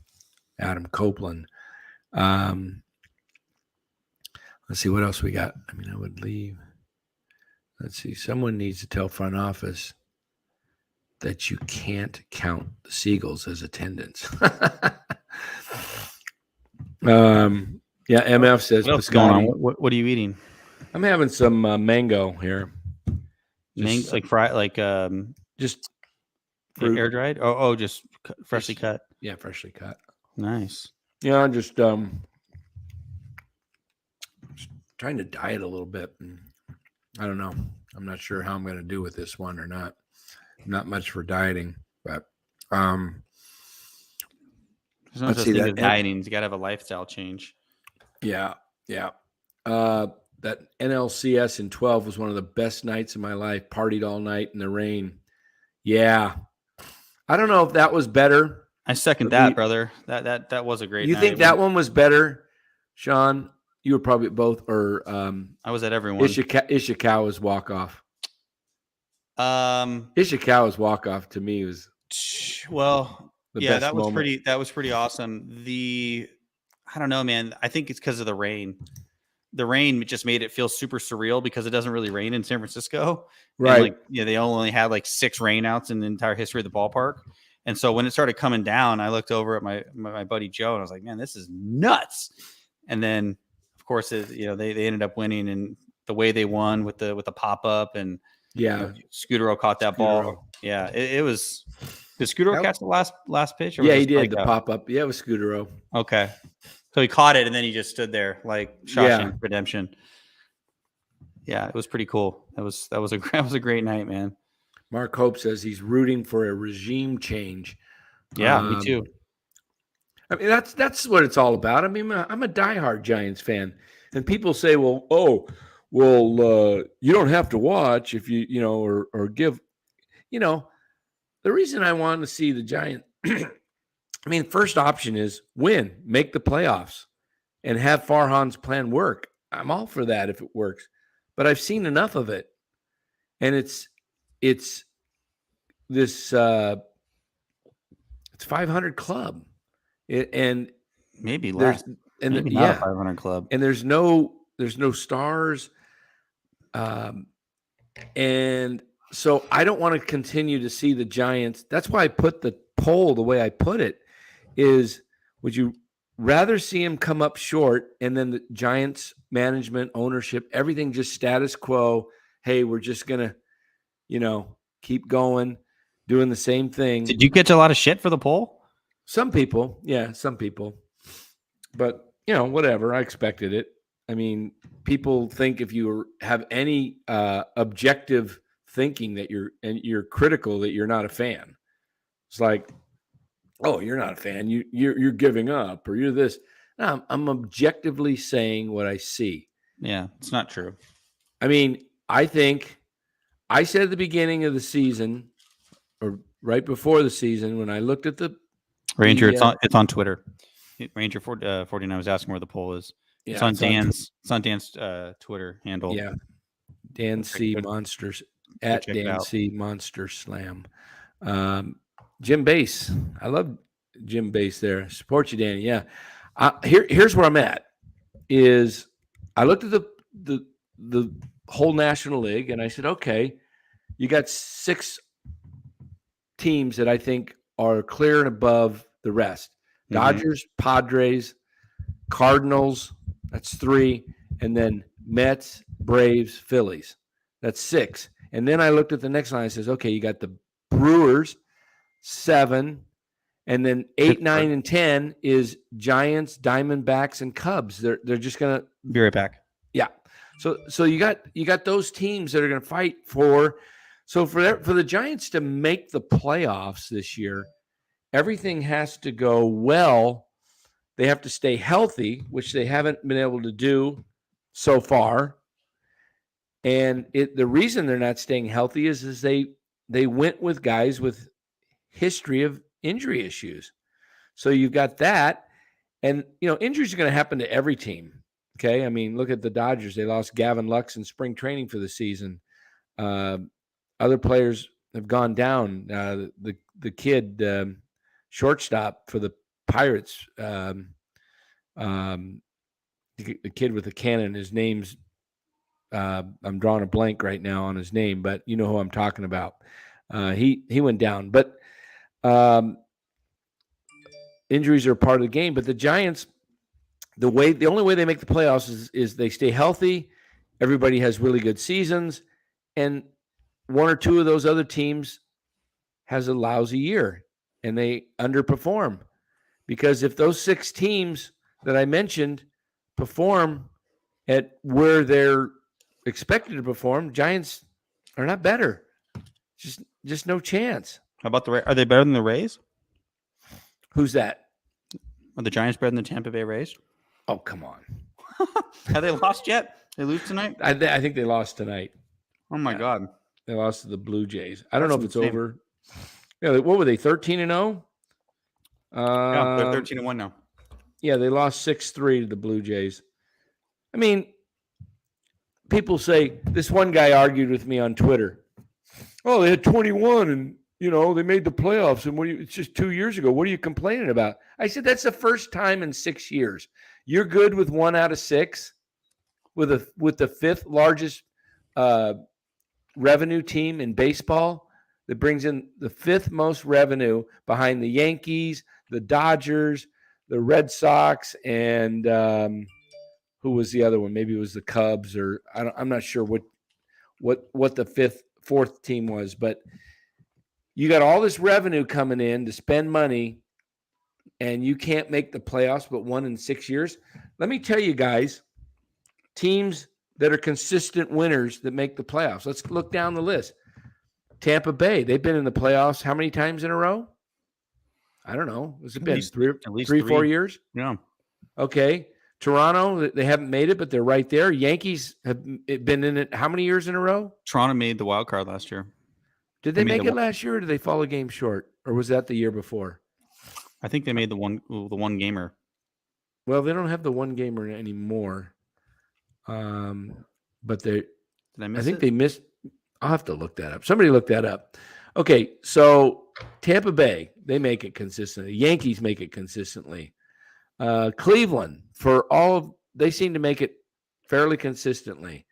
Adam Copeland. Let's see what else we got. I mean, I would leave. Let's see. Someone needs to tell front office that you can't count the Seagulls as attendance. Yeah, MF says, What else going on? What are you eating? I'm having some mango here. Mango, like fry, like just fruit. Air dried. Oh, just freshly cut. Yeah, freshly cut. Nice. Yeah, I'm just trying to diet a little bit, and I don't know. I'm not sure how I'm going to do with this one or not. Not much for dieting, but there's no such thing as dieting. You got to have a lifestyle change. Yeah. That NLCS in 12 was one of the best nights of my life. Partied all night in the rain. Yeah. I don't know if that was better. I second that, brother. That was a great night. You think that one was better, Sean? You were probably at both, or I was at everyone. Ishikawa's walk-off. Ishikawa's walk-off to me was that was pretty awesome. I don't know, man. I think it's because of the rain. The rain just made it feel super surreal because it doesn't really rain in San Francisco. Right. And they only had 6 rainouts in the entire history of the ballpark. And so when it started coming down, I looked over at my buddy Joe and I was like, man, this is nuts. And then of course they ended up winning, and the way they won with the pop-up, and Scudero caught that ball. Yeah, it was. Did Scudero catch the last pitch? Or yeah, he did the pop-up. Yeah, it was Scudero. Okay. So he caught it, and then he just stood there like Shawshank Redemption. Yeah, it was pretty cool. That was a great night, man. Mark Hope says he's rooting for a regime change. Yeah, me too. I mean, that's what it's all about. I mean, I'm a diehard Giants fan, and people say, "Well, you don't have to watch if you or give." The reason I want to see the Giants. I mean, first option is win, make the playoffs, and have Farhan's plan work. I'm all for that if it works, but I've seen enough of it, and it's this it's 500 club, and maybe less, and maybe not a 500 club, and there's no stars, and so I don't want to continue to see the Giants. That's why I put the poll the way I put it. Is would you rather see him come up short and then the Giants management, ownership, everything just status quo? Hey, we're just going to, keep going, doing the same thing. Did you catch a lot of shit for the poll? Some people. Yeah, some people. But, whatever. I expected it. I mean, people think if you have any objective thinking that you're critical, that you're not a fan. It's like, oh, you're not a fan. You're giving up, or you're this. No, I'm objectively saying what I see. Yeah, it's not true. I mean, I think I said at the beginning of the season, or right before the season, when I looked at the Ranger, it's on Twitter. Ranger 49 was asking where the poll is. Yeah, it's on Dan's Twitter handle. Yeah, Dan C Monsters at Dan C Monster Slam. Jim Bass. I love Jim Bass there. Support you, Danny. Yeah. Here's where I'm at. Is I looked at the whole National League and I said, okay, you got 6 teams that I think are clear and above the rest. Dodgers, Padres, Cardinals, that's 3, and then Mets, Braves, Phillies. That's 6. And then I looked at the next line and says, okay, you got the Brewers, 7, and then 8, 9, and 10 is Giants, Diamondbacks, and Cubs. They're just gonna be right back. Yeah. So you got those teams that are gonna fight for. So for the Giants to make the playoffs this year, everything has to go well They have to stay healthy, which they haven't been able to do so far. And the reason they're not staying healthy is they went with guys with history of injury issues. So you've got that. And, injuries are going to happen to every team. Okay. I mean, look at the Dodgers. They lost Gavin Lux in spring training for the season. Other players have gone down. The kid, shortstop for the Pirates, the kid with the cannon, his name's, I'm drawing a blank right now on his name, but you know who I'm talking about. He went down, but injuries are part of the game. But the Giants, the only way they make the playoffs is they stay healthy. Everybody has really good seasons, and one or two of those other teams has a lousy year and they underperform. Because if those 6 teams that I mentioned perform at where they're expected to perform, Giants are not better. Just no chance. How about are they better than the Rays? Who's that? Are the Giants better than the Tampa Bay Rays? Oh, come on. Have they lost yet? They lose tonight? I think they lost tonight. Oh my God. They lost to the Blue Jays. I don't know if it's insane. over. Yeah, what were they, 13-0? Yeah, they're 13-1 now. Yeah, they lost 6-3 to the Blue Jays. I mean, people say, this one guy argued with me on Twitter. Oh, they had 21 and, they made the playoffs. And it's just 2 years ago. What are you complaining about? I said, that's the first time in 6 years. You're good with 1 out of 6 with the 5th largest revenue team in baseball that brings in the 5th most revenue behind the Yankees, the Dodgers, the Red Sox, and who was the other one? Maybe it was the Cubs, or I'm not sure what the 4th team was, but you got all this revenue coming in to spend money, and you can't make the playoffs but 1 in 6 years. Let me tell you guys, teams that are consistent winners that make the playoffs. Let's look down the list. Tampa Bay, they've been in the playoffs how many times in a row? I don't know. Has it been at least 4 years? Yeah. Okay. Toronto, they haven't made it, but they're right there. Yankees have been in it how many years in a row? Toronto made the wild card last year. Did they make it last year, or did they fall a game short? Or was that the year before? I think they made the one gamer. Well, they don't have the one gamer anymore. But I think they missed. I'll have to look that up. Somebody look that up. Okay, so Tampa Bay, they make it consistently. Yankees make it consistently. Cleveland, they seem to make it fairly consistently.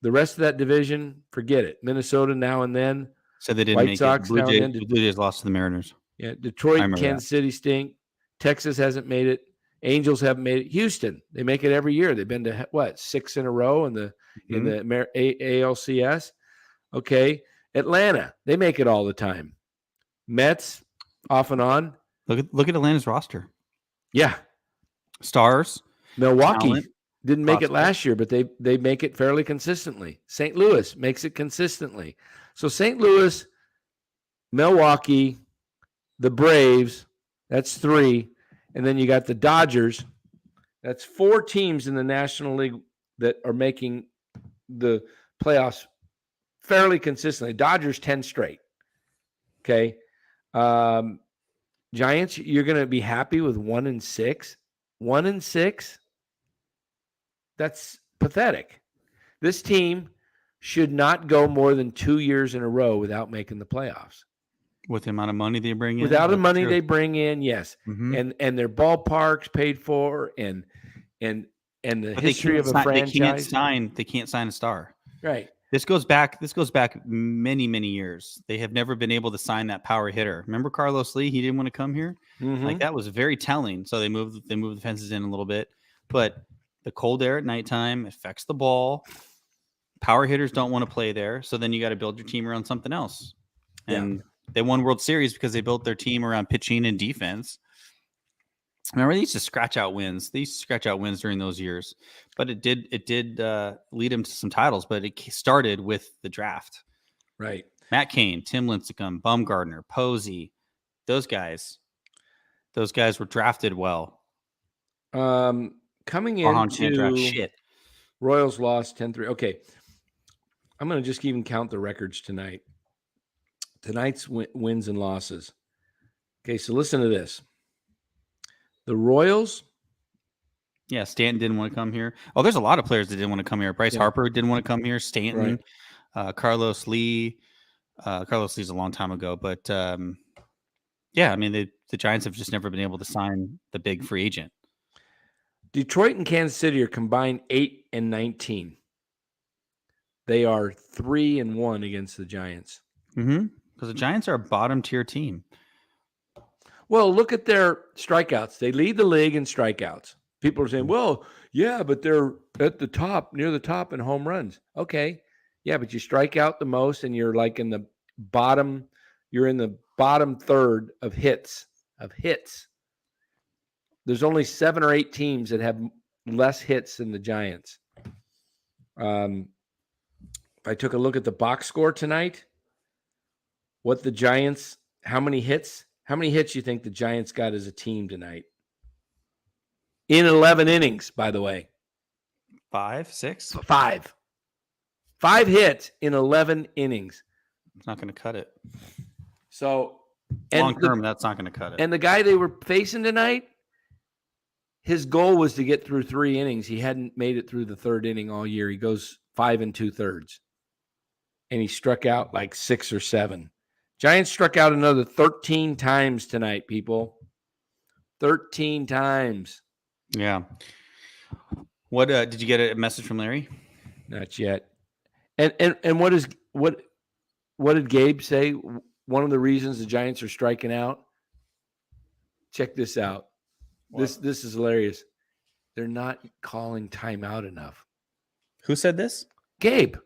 The rest of that division, forget it. Minnesota now and then. So they didn't White make Sox it. Blue Jays lost to the Mariners. Yeah, Detroit, Kansas City stink. Texas hasn't made it. Angels haven't made it. Houston, they make it every year. They've been to 6 in a row in the ALCS. Okay, Atlanta, they make it all the time. Mets, off and on. Look at Atlanta's roster. Yeah, Stars. Milwaukee talent, didn't make it last year, but they make it fairly consistently. St. Louis makes it consistently. So St. Louis, Milwaukee, the Braves, that's 3. And then you got the Dodgers. That's 4 teams in the National League that are making the playoffs fairly consistently. Dodgers 10 straight. Okay. Giants, you're going to be happy with 1 in 6. 1 in 6? That's pathetic. This team should not go more than 2 years in a row without making the playoffs. With the amount of money they bring in? Without the money they bring in, yes. Mm-hmm. And their ballparks paid for and the history of a franchise. They can't sign a star. Right. This goes back many, many years. They have never been able to sign that power hitter. Remember Carlos Lee? He didn't want to come here. Mm-hmm. Like that was very telling. So they moved the fences in a little bit. But the cold air at nighttime affects the ball. Power hitters don't want to play there. So then you got to build your team around something else. And they won World Series because they built their team around pitching and defense. Remember, they used to scratch out wins. They used to scratch out wins during those years, but it did lead them to some titles. But it started with the draft, right? Matt Cain, Tim Lincecum, Bumgarner, Posey, those guys. those guys were drafted well. Coming Farhan can't draft into shit. Royals lost 10-3. Okay. I'm going to just even count the records tonight. Tonight's wins and losses. Okay, so listen to this. The Royals. Yeah, Stanton didn't want to come here. Oh, there's a lot of players that didn't want to come here. Bryce Harper didn't want to come here. Stanton, Carlos Lee. Carlos Lee's a long time ago, but yeah, I mean the Giants have just never been able to sign the big free agent. Detroit and Kansas City are combined 8-19. They are 3-1 against the Giants. Mm-hmm. Because the Giants are a bottom tier team. Well, look at their strikeouts. They lead the league in strikeouts. People are saying, well, yeah, but they're at the top, near the top in home runs. Okay. Yeah, but you strike out the most and you're like in the bottom, you're in the bottom third of hits. There's only 7 or 8 teams that have less hits than the Giants. If I took a look at the box score tonight, what the Giants, how many hits you think the Giants got as a team tonight? In 11 innings, by the way. 5, 6? 5. 5 hits in 11 innings. It's not going to cut it. So long term, that's not going to cut it. And the guy they were facing tonight, his goal was to get through 3 innings. He hadn't made it through the 3rd inning all year. He goes 5 2/3. And he struck out like 6 or 7. Giants struck out another 13 times tonight, people. 13 times. Yeah. What did you get a message from Larry? Not yet. And what did Gabe say? One of the reasons the Giants are striking out. Check this out. What? This is hilarious. They're not calling timeout enough. Who said this? Gabe.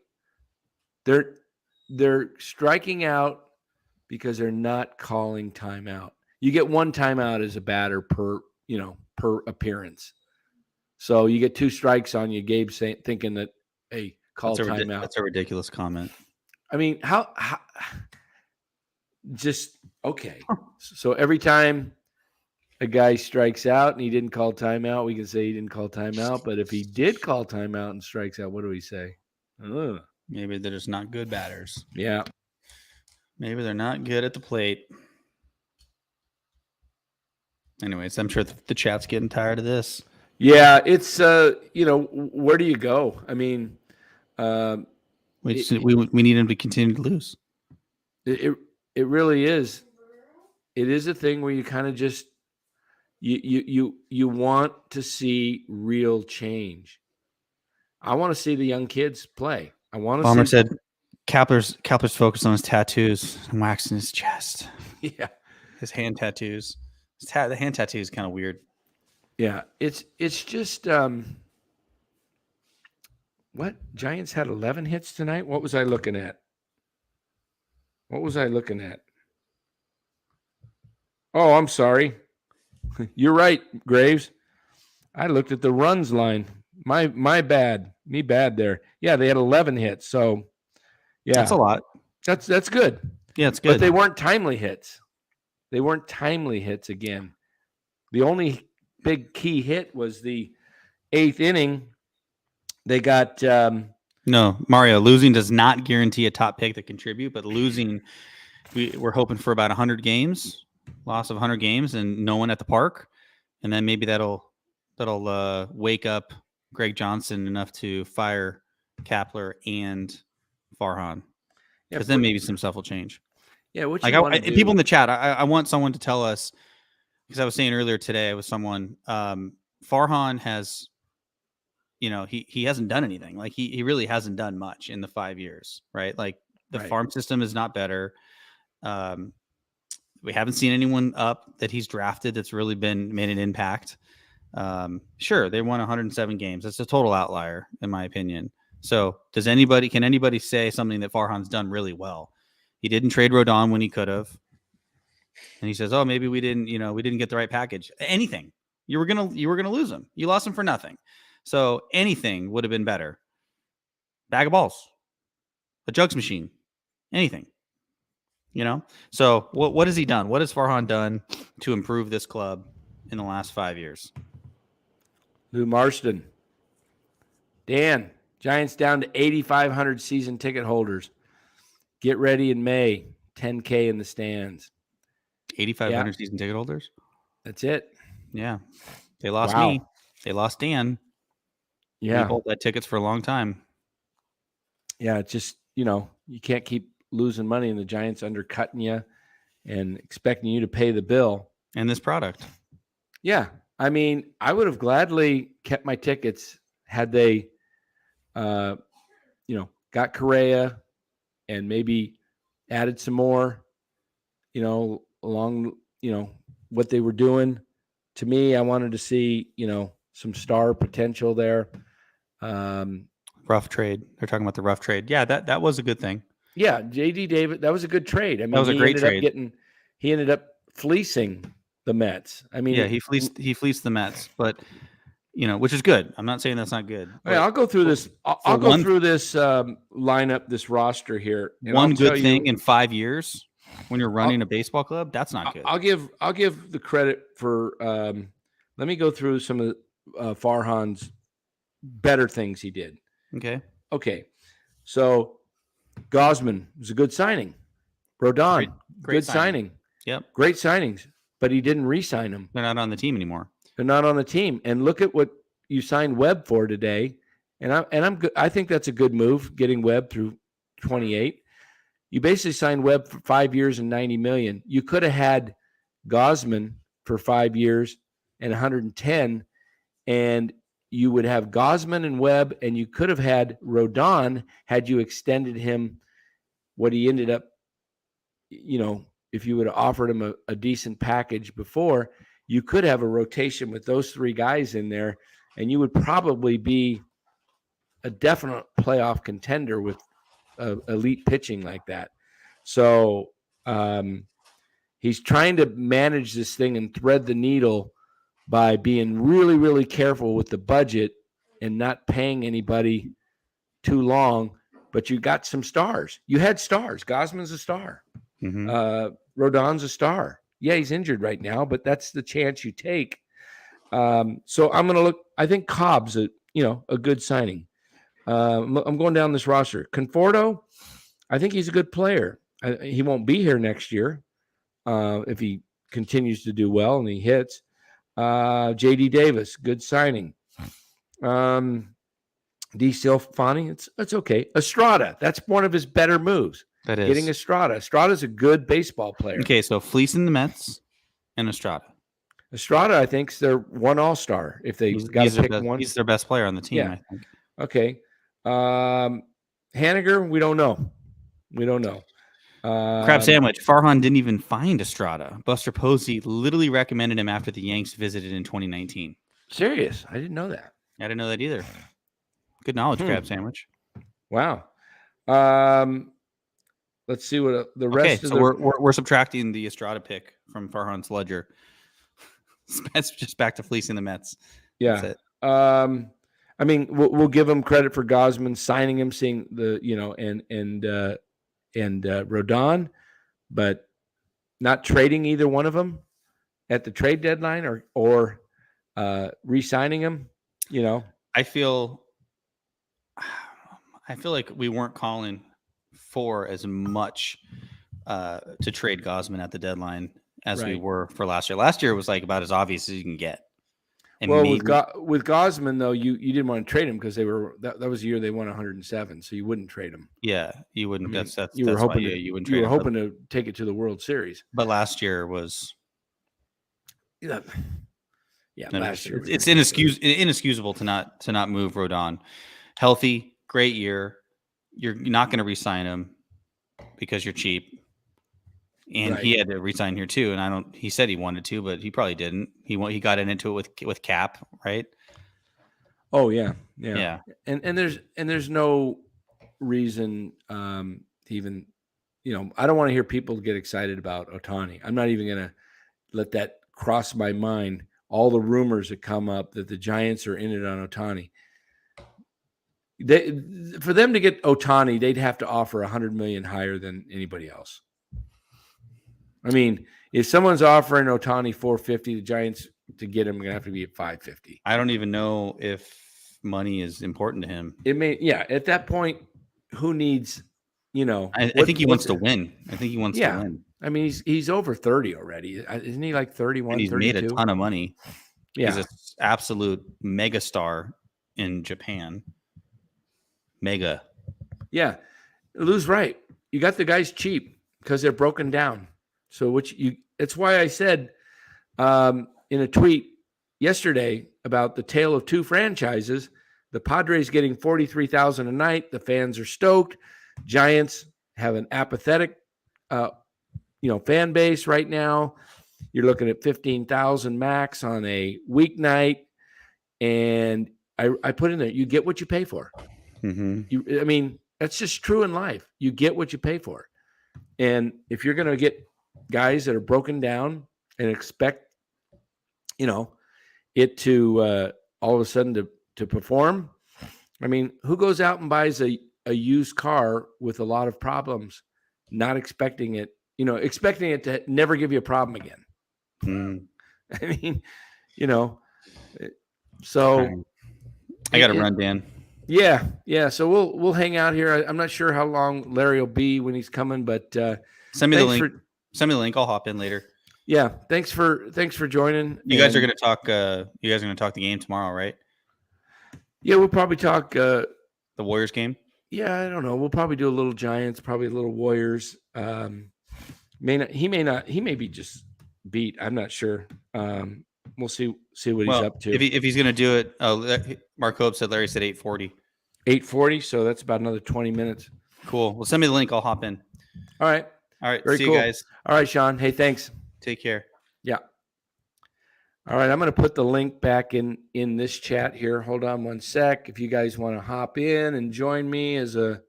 They're striking out because they're not calling timeout. You get 1 timeout as a batter per appearance. So you get 2 strikes on you. Gabe thinking that, hey, call timeout. That's a ridiculous comment. I mean, how just okay. So every time a guy strikes out and he didn't call timeout, we can say he didn't call timeout. But if he did call timeout and strikes out, what do we say? Maybe they're just not good batters. Yeah. Maybe they're not good at the plate. Anyways, I'm sure the chat's getting tired of this. Yeah, it's where do you go? I mean, we need him to continue to lose. It really is. It is a thing where you kind of just you want to see real change. I want to see the young kids play. I want to. Bomber said Kapler's focused on his tattoos and waxing his chest. Yeah, his hand tattoos. The hand tattoo is kind of weird. Yeah, it's just what? Giants had 11 hits tonight. What was I looking at? Oh, I'm sorry. You're right, Graves. I looked at the runs line. My bad. Me bad there. Yeah, they had 11 hits. So, yeah. That's a lot. That's good. Yeah, it's good. But they weren't timely hits. Again. The only big key hit was the 8th inning. They got no, Mario, losing does not guarantee a top pick to contribute, but losing, we're hoping for about 100 games, loss of 100 games and no one at the park. And then maybe that'll wake up Greg Johnson enough to fire Kapler and Farhan. Because then maybe some stuff will change. Yeah, people in the chat, I want someone to tell us, because I was saying earlier today with someone, Farhan has, he hasn't done anything. Like he really hasn't done much in the 5 years, right? Like the farm system is not better. We haven't seen anyone up that he's drafted that's really made an impact. Sure, they won 107 games. That's a total outlier, in my opinion. So can anybody say something that Farhan's done really well? He didn't trade Rodon when he could have. And he says, oh, maybe we didn't get the right package. Anything. You were gonna lose him. You lost him for nothing. So anything would have been better. Bag of balls. A jugs machine. Anything. So what has he done? What has Farhan done to improve this club in the last 5 years? Lou Marston. Dan, Giants down to 8,500 season ticket holders. Get ready in May. 10K in the stands. 8,500 season ticket holders? That's it. Yeah. They lost me. They lost Dan. Yeah. We both had tickets for a long time. Yeah, it's just, you can't keep losing money and the Giants undercutting you and expecting you to pay the bill. And this product. Yeah. I mean, I would have gladly kept my tickets had they, got Correa and maybe added some more, along, what they were doing. To me, I wanted to see, some star potential there. Rough trade. They're talking about the rough trade. Yeah, that was a good thing. Yeah, JD Davis, that was a good trade. I mean, that was a great trade. He ended up fleecing the Mets. I mean, yeah, he fleeced the Mets, but which is good. I'm not saying that's not good. Okay, I'll go through this. I'll go through this lineup, this roster here. One good thing in 5 years when you're running a baseball club, that's not good. I'll give the credit for. Let me go through some of Farhan's better things he did. Okay. So Gosman was a good signing. Rodon, great good signing. Yep. Great signings, but he didn't re-sign them. They're not on the team anymore. They're not on the team. And look at what you signed Webb for today. And I'm good. I think that's a good move, getting Webb through 28. You basically signed Webb for 5 years and $90 million. You could have had Gosman for 5 years and 110, and you would have Gosman and Webb, and you could have had Rodon had you extended him what he ended up, if you would have offered him a decent package before, you could have a rotation with those three guys in there, and you would probably be a definite playoff contender with elite pitching like that. So he's trying to manage this thing and thread the needle by being really, really careful with the budget and not paying anybody too long. But you got some stars. You had stars. Gosman's a star. Mm-hmm. Rodon's a star. Yeah, he's injured right now, but that's the chance you take. So I'm going to look. I think Cobb's a good signing. I'm going down this roster. Conforto, I think he's a good player. He won't be here next year if he continues to do well and he hits. JD Davis, good signing. D. Silfani, it's okay. Estrada, that's one of his better moves. That is. Getting Estrada. Estrada's a good baseball player. Okay, so fleecing the Mets and Estrada. Estrada, I think, is their one all-star. If they got to pick one. He's their best player on the team, I think. Okay. Haniger, we don't know. Crab sandwich. Farhan didn't even find Estrada. Buster Posey literally recommended him after the Yanks visited in 2019. Serious? I didn't know that. I didn't know that either. Good knowledge, Crab sandwich. Wow. Let's see what the rest of we're subtracting the Estrada pick from Farhan's ledger. It's just back to fleecing the Mets. Yeah. That's it. I mean, we'll give him credit for Gosman signing him, seeing the and Rodon, but not trading either one of them at the trade deadline or re-signing him. I feel like we weren't calling for as much to trade Gosman at the deadline as we were for last year. Last year was like about as obvious as you can get. And with Gosman though, you didn't want to trade him because that was the year they won 107, so you wouldn't trade him. Yeah, you wouldn't. I mean, that's you were hoping you wouldn't trade him. Hoping to take it to the World Series. But last year was. Last year it's inexcusable to not move Rodon. Healthy, great year. You're not going to re-sign him because you're cheap. And he had to resign here too, and he said he wanted to, but he probably didn't. He got into it with Cap, right? Oh yeah. And there's no reason to even, I don't want to hear people get excited about Ohtani. I'm not even gonna let that cross my mind. All the rumors that come up that the Giants are in it on Ohtani. For them to get Ohtani, they'd have to offer $100 million higher than anybody else. I mean, if someone's offering Ohtani 450, the Giants to get him are going to have to be at 550. I don't even know if money is important to him. It may, yeah. At that point, who needs, I think he wants to win. I think he wants to win. I mean, he's over 30 already. Isn't he like 31, and he's 32? made a ton of money. Yeah. He's an absolute megastar in Japan. Mega. Yeah. Lou's right. You got the guys cheap because they're broken down. So it's why I said in a tweet yesterday about the tale of two franchises, the Padres getting 43,000 a night. The fans are stoked. Giants have an apathetic, fan base right now. You're looking at 15,000 max on a weeknight. And I put in there, you get what you pay for. Mm-hmm. That's just true in life. You get what you pay for. And if you're going to get guys that are broken down and expect, it to all of a sudden to perform, who goes out and buys a used car with a lot of problems, not expecting it, expecting it to never give you a problem again? So I got to run, Dan. Yeah. So we'll hang out here. I'm not sure how long Larry will be when he's coming, but send me the link. Send me the link. I'll hop in later. Yeah. Thanks for joining. You guys are going to talk. You guys are going to talk the game tomorrow, right? Yeah, we'll probably talk the Warriors game. Yeah, I don't know. We'll probably do a little Giants, probably a little Warriors. He may be just beat. I'm not sure. We'll see what he's up to. If he's going to do it, Mark Hope said Larry said 8:40. 8:40, so that's about another 20 minutes. Cool. Well, send me the link. I'll hop in. All right. Very see cool. You guys. All right, Sean. Hey, thanks. Take care. Yeah. All right, I'm going to put the link back in this chat here. Hold on one sec. If you guys want to hop in and join me as a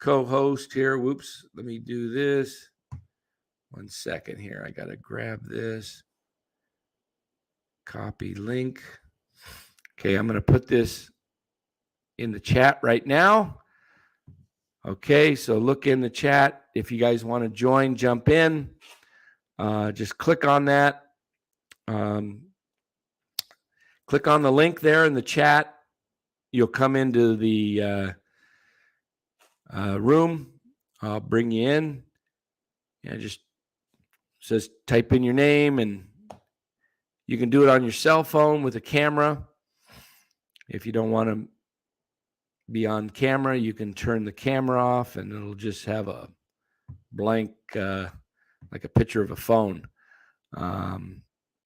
co-host here. Whoops. Let me do this. 1 second here. I got to grab this. Copy link. Okay, I'm going to put this in the chat right now. Okay, so look in the chat. If you guys want to join, jump in. Just click on that. Click on the link there in the chat. You'll come into the room. I'll bring you in. Yeah, just says type in your name, and you can do it on your cell phone with a camera. If you don't want to be on camera, you can turn the camera off, and it'll just have a blank, like a picture of a phone.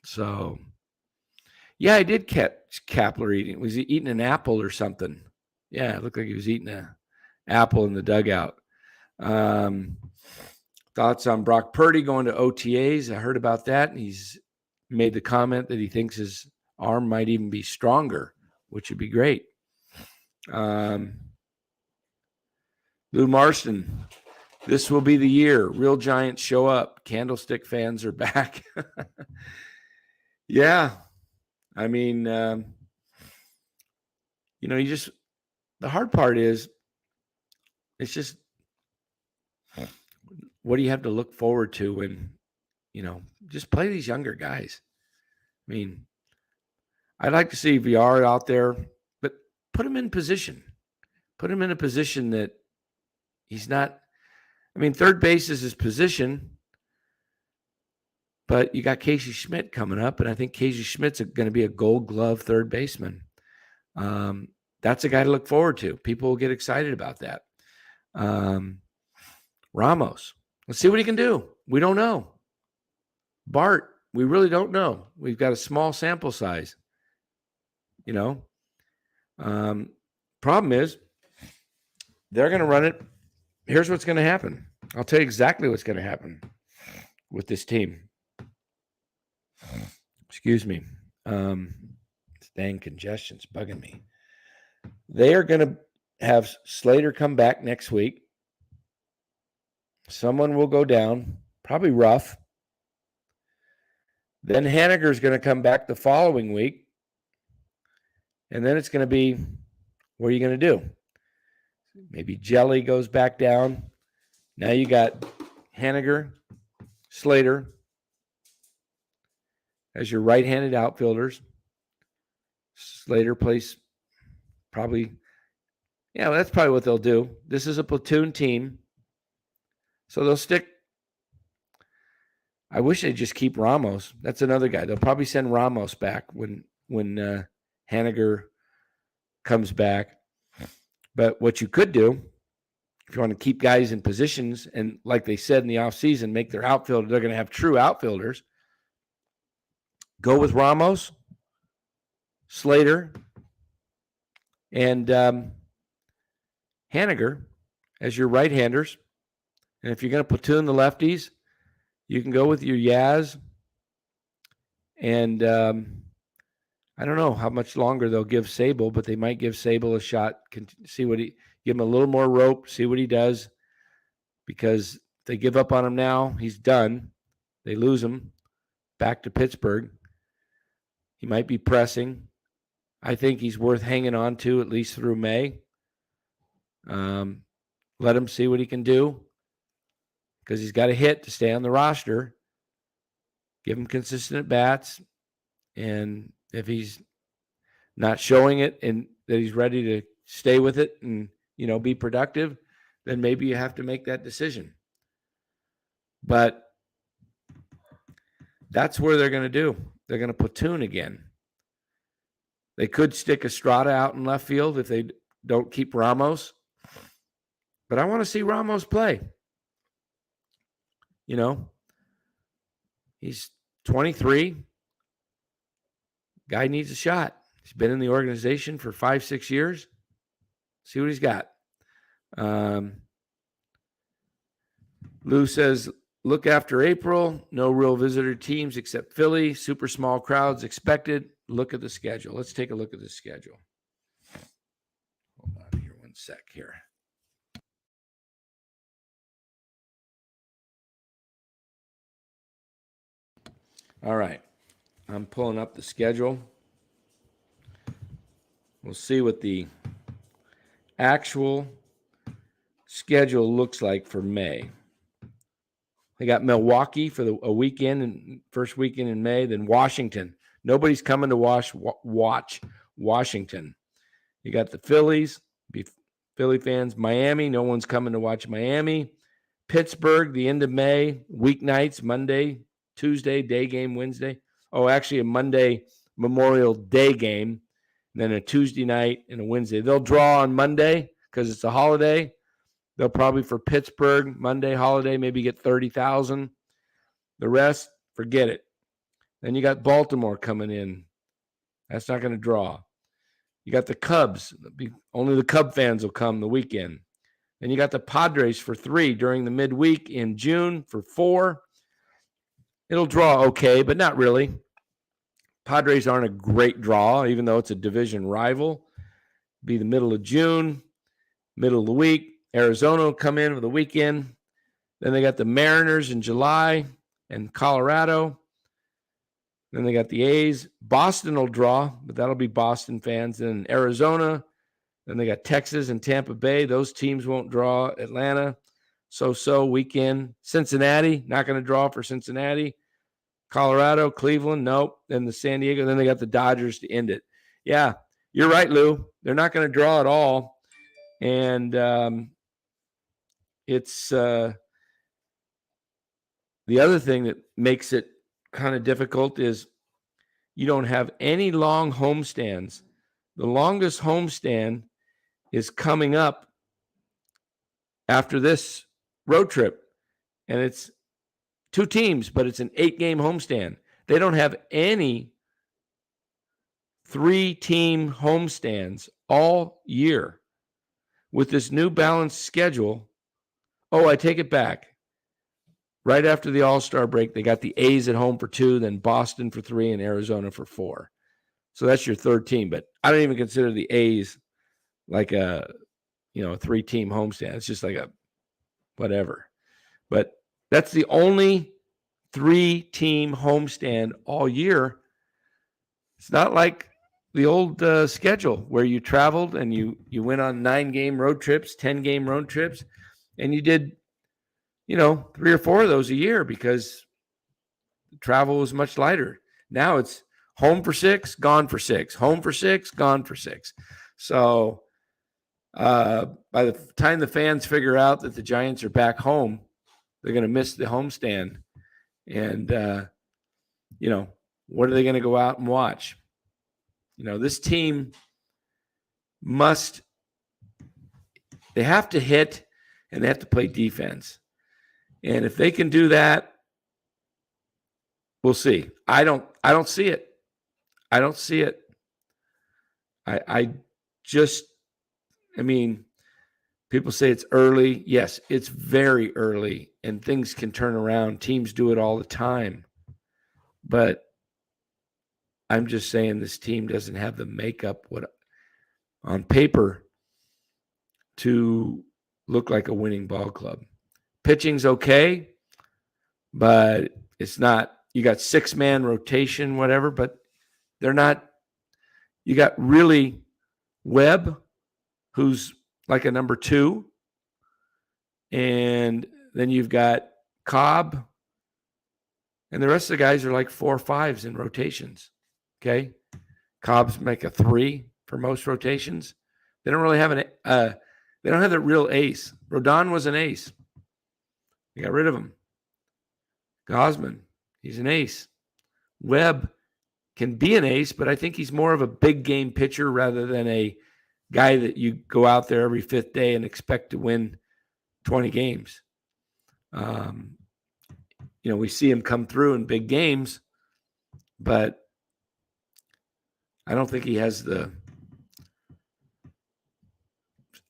So, yeah, I did catch Kapler eating. Was he eating an apple or something? Yeah, it looked like he was eating an apple in the dugout. Thoughts on Brock Purdy going to OTAs? I heard about that, and he's made the comment that he thinks his arm might even be stronger, which would be great. Lou Marston, this will be the year. Real Giants show up. Candlestick fans are back. Yeah. The hard part is it's just, what do you have to look forward to when, just play these younger guys? I'd like to see VR out there, but put him in position. Put him in a position that he's not. Third base is his position, but you got Casey Schmidt coming up, and I think Casey Schmidt's going to be a Gold Glove third baseman. That's a guy to look forward to. People will get excited about that. Ramos, let's see what he can do. We don't know. Bart, we really don't know. We've got a small sample size. Problem is, they're going to run it. Here's what's going to happen. I'll tell you exactly what's going to happen with this team. Excuse me. This dang congestion's bugging me. They are going to have Slater come back next week. Someone will go down, probably Ruff. Then Haniger's going to come back the following week. And then it's going to be, what are you going to do? Maybe Jelly goes back down. Now you got Haniger, Slater as your right-handed outfielders. Slater plays probably, yeah, that's probably what they'll do. This is a platoon team. So they'll stick. I wish they'd just keep Ramos. That's another guy. They'll probably send Ramos back when Haniger comes back. But what you could do, if you want to keep guys in positions, and like they said in the offseason, make their outfield, they're going to have true outfielders. Go with Ramos, Slater, and Haniger as your right-handers. And if you're going to platoon the lefties, you can go with your Yaz. And I don't know how much longer they'll give Sable, but they might give Sable a shot. See what give him a little more rope, see what he does. Because if they give up on him now, he's done. They lose him back to Pittsburgh. He might be pressing. I think he's worth hanging on to at least through May. Let him see what he can do because he's got a hit to stay on the roster. Give him consistent at bats. And if he's not showing it and that he's ready to stay with it and, be productive, then maybe you have to make that decision. But that's where they're going to do. They're going to platoon again. They could stick Estrada out in left field if they don't keep Ramos. But I want to see Ramos play. He's 23. Guy needs a shot. He's been in the organization for 5-6 years. See what he's got. Lou says, look after April. No real visitor teams except Philly. Super small crowds expected. Look at the schedule. Let's take a look at the schedule. Hold on here 1 sec here. All right. I'm pulling up the schedule. We'll see what the actual schedule looks like for May. They got Milwaukee for a weekend and first weekend in May, then Washington. Nobody's coming to watch Washington. You got the Phillies, be Philly fans. Miami, no one's coming to watch Miami. Pittsburgh, the end of May, weeknights, Monday, Tuesday, day game, Wednesday. Oh, actually a Monday Memorial Day game, then a Tuesday night and a Wednesday. They'll draw on Monday because it's a holiday. They'll probably for Pittsburgh, Monday holiday, maybe get 30,000. The rest, forget it. Then you got Baltimore coming in. That's not going to draw. You got the Cubs. Only the Cub fans will come the weekend. Then you got the Padres for 3 during the midweek in June for 4. It'll draw okay, but not really. Padres aren't a great draw, even though it's a division rival. Be the middle of June, middle of the week. Arizona will come in for the weekend. Then they got the Mariners in July and Colorado. Then they got the A's. Boston will draw, but that'll be Boston fans. Then Arizona. Then they got Texas and Tampa Bay. Those teams won't draw. Atlanta, so weekend. Cincinnati, not going to draw for Cincinnati. Colorado, Cleveland, nope. Then the San Diego. Then they got the Dodgers to end it. Yeah, you're right, Lou. They're not going to draw at all. And it's the other thing that makes it kind of difficult is you don't have any long homestands. The longest homestand is coming up after this road trip, and it's 2 teams, but it's an 8-game homestand. They don't have any 3-team homestands all year. With this new balanced schedule, I take it back. Right after the All-Star break, they got the A's at home for 2, then Boston for 3, and Arizona for 4. So that's your 3rd team. But I don't even consider the A's like a 3-team homestand. It's just like a whatever. But that's the only 3-team homestand all year. It's not like the old schedule where you traveled and you went on 9-game road trips, 10-game road trips, and you did 3 or 4 of those a year because travel was much lighter. Now it's home for 6, gone for 6, home for 6, gone for 6. So by the time the fans figure out that the Giants are back home, they're going to miss the homestand. And, what are they going to go out and watch? This team they have to hit and they have to play defense. And if they can do that, we'll see. I don't see it. I don't see it. People say it's early. Yes, it's very early and things can turn around. Teams do it all the time. But I'm just saying this team doesn't have the makeup on paper to look like a winning ball club. Pitching's okay, but it's not. You got 6-man rotation, whatever, but they're not. You got really Webb, who's like a number 2, and then you've got Cobb, and the rest of the guys are like 4 or 5s in rotations. Okay, Cobb's make a 3 for most rotations. They don't really have they don't have the real ace. Rodon was an ace. They got rid of him. Gosman, he's an ace. Webb can be an ace, but I think he's more of a big game pitcher rather than a guy that you go out there every 5th day and expect to win 20 games. We see him come through in big games, but I don't think he has the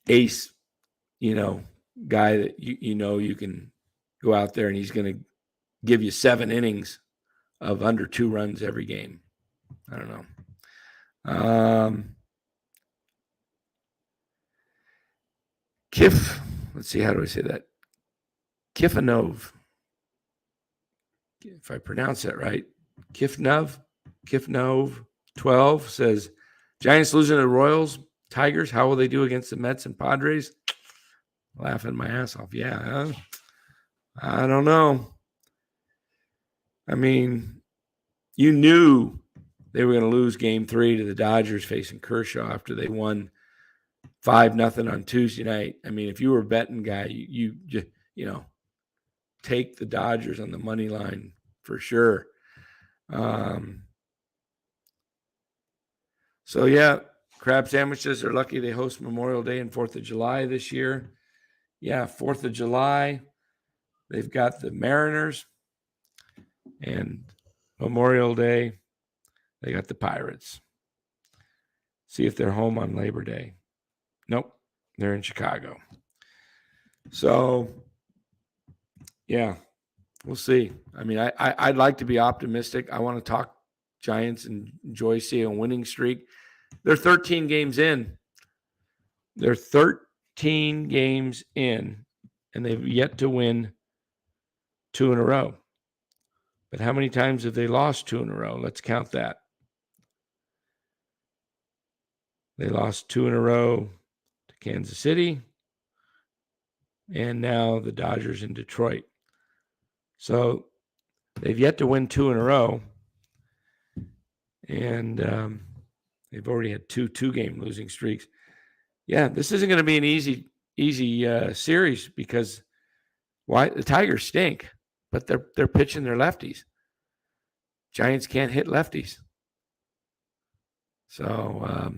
ace, guy that you can go out there and he's going to give you 7 innings of under 2 runs every game. I don't know. Let's see, how do I say that? Kifanov. If I pronounce that right. Kifnov 12 says, Giants losing to the Royals, Tigers, how will they do against the Mets and Padres? Laughing my ass off. Yeah, I don't know. You knew they were going to lose game 3 to the Dodgers facing Kershaw after they won 5-0 on Tuesday night. If you were a betting guy, you just, take the Dodgers on the money line for sure. So yeah, crab sandwiches are lucky they host Memorial Day and 4th of July this year. Yeah, 4th of July, they've got the Mariners, and Memorial Day, they got the Pirates. See if they're home on Labor Day. Nope, they're in Chicago. So, yeah, we'll see. I'd like to be optimistic. I want to talk Giants and enjoy seeing a winning streak. They're 13 games in. They're 13 games in, and they've yet to win 2 in a row. But how many times have they lost 2 in a row? Let's count that. They lost 2 in a row to Kansas City, and now the Dodgers in Detroit. So they've yet to win 2 in a row, and they've already had 2 2-game losing streaks. Yeah, this isn't going to be an easy series because the Tigers stink, but they're pitching their lefties. Giants can't hit lefties. So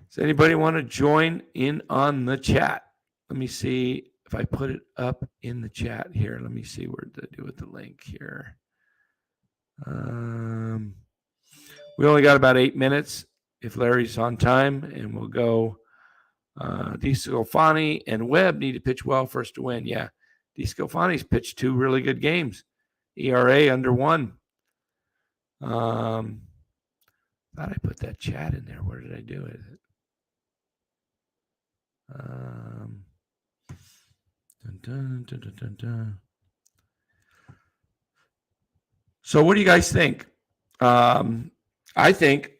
does anybody want to join in on the chat? Let me see if I put it up in the chat here. Let me see what to do with the link here. We only got about 8 minutes if Larry's on time, and we'll go. DeSclafani and Webb need to pitch well for us to win. Yeah, DeSclafani's pitched 2 really good games. ERA under 1. Thought I put that chat in there. Where did I do it? So what do you guys think? I think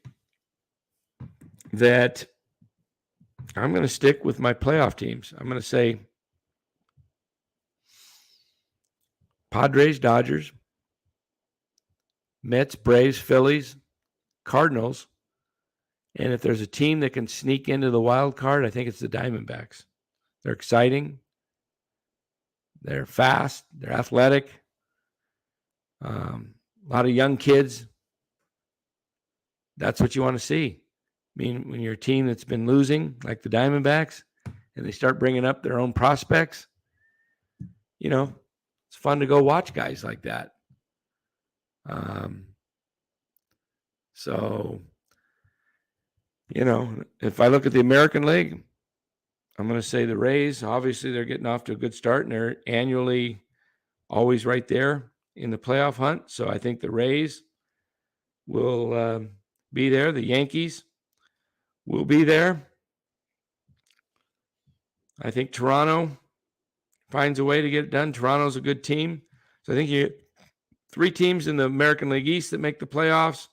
that I'm going to stick with my playoff teams. I'm going to say Padres, Dodgers, Mets, Braves, Phillies, Cardinals. And if there's a team that can sneak into the wild card, I think it's the Diamondbacks. They're exciting. They're fast. They're athletic. A lot of young kids. That's what you want to see. I mean, when you're a team that's been losing, like the Diamondbacks, and they start bringing up their own prospects, it's fun to go watch guys like that. So, if I look at the American League, I'm going to say the Rays. Obviously, they're getting off to a good start, and they're annually always right there in the playoff hunt. So I think the Rays will be there. The Yankees will be there. I think Toronto finds a way to get it done. Toronto's a good team. So I think you get 3 teams in the American League East that make the playoffs.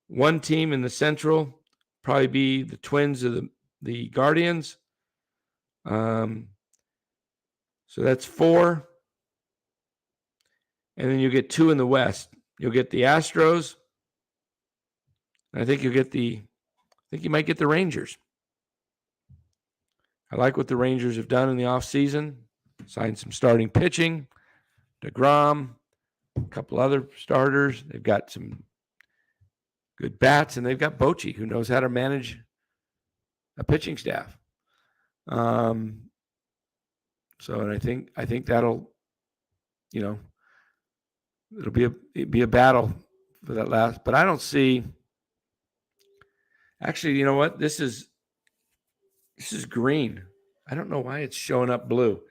1 team in the Central, probably be the Twins or the Guardians. So that's 4. And then you get 2 in the West. You'll get the Astros. I think you might get the Rangers. I like what the Rangers have done in the offseason. Signed some starting pitching. DeGrom, a couple other starters. They've got some good bats, and they've got Bochy, who knows how to manage a pitching staff. And I think that'll, it'll be a battle for that last. But I don't see. Actually, you know what? This is green. I don't know why it's showing up blue.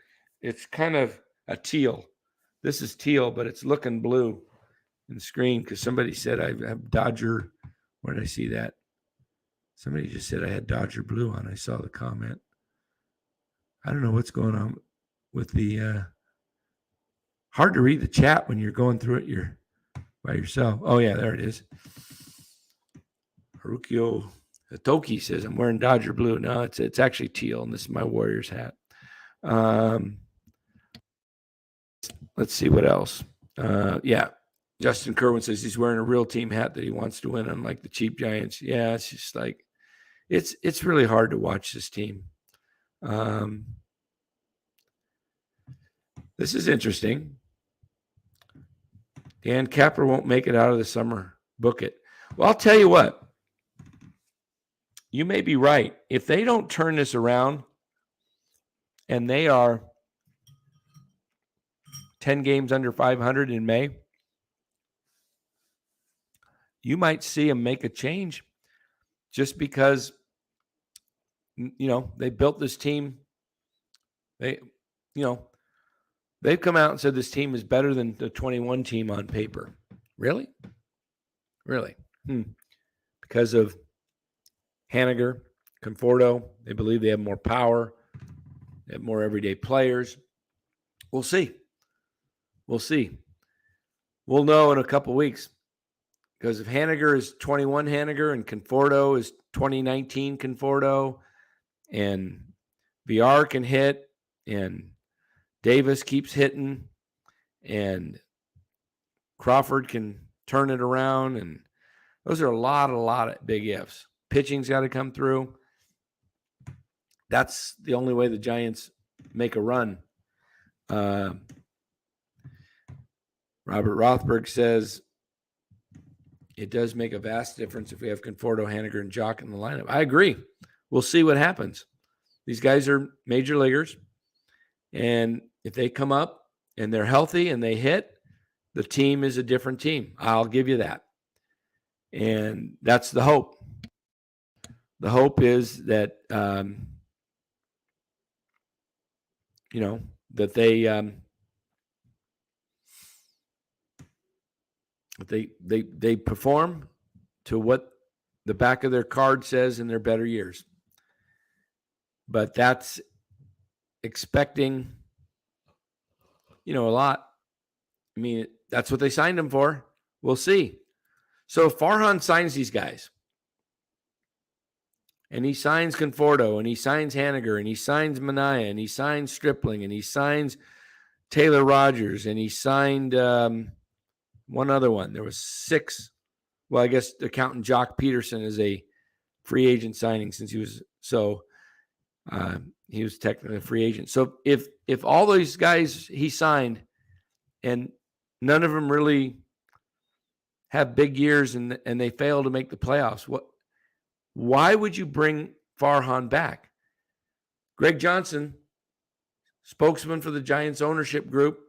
It's kind of a teal. This is teal, but it's looking blue in the screen because somebody said I have Dodger. Where did I see that? Somebody just said I had Dodger blue on. I saw the comment. I don't know what's going on with the hard to read the chat when you're going through it by yourself. Oh, yeah, there it is. Harukio Hitoki says, I'm wearing Dodger blue. No, it's actually teal, and this is my Warriors hat. Let's see what else. Yeah. Justin Kerwin says he's wearing a real team hat that he wants to win, unlike the cheap Giants. Yeah, it's just like it's really hard to watch this team. This is interesting. Dan Capper won't make it out of the summer. Book it. Well, I'll tell you what. You may be right. If they don't turn this around and they are 10 games under 500 in May, you might see them make a change just because, they built this team. They've come out and said this team is better than the 21 team on paper. Really? Really? Because of Haniger, Conforto, they believe they have more power. They have more everyday players. We'll see. We'll know in a couple weeks. Because if Haniger is 21 Haniger and Conforto is 2019 Conforto and VR can hit and Davis keeps hitting and Crawford can turn it around, and those are a lot of big ifs. Pitching's got to come through. That's the only way the Giants make a run. Robert Rothberg says it does make a vast difference if we have Conforto, Haniger, and Jock in the lineup. I agree. We'll see what happens. These guys are major leaguers, and if they come up and they're healthy and they hit, the team is a different team. I'll give you that. And that's the hope. The hope is that, that they perform to what the back of their card says in their better years. But that's expecting, a lot. I mean, that's what they signed him for. We'll see. So if Farhan signs these guys, and he signs Conforto, and he signs Haniger, and he signs Minaya, and he signs Stripling, and he signs Taylor Rogers, and he signed one other one. There was 6. Well, I guess accountant Jock Peterson is a free agent signing since he was technically a free agent. So if all those guys he signed and none of them really have big years and they fail to make the playoffs, why would you bring Farhan back? Greg Johnson, spokesman for the Giants ownership group,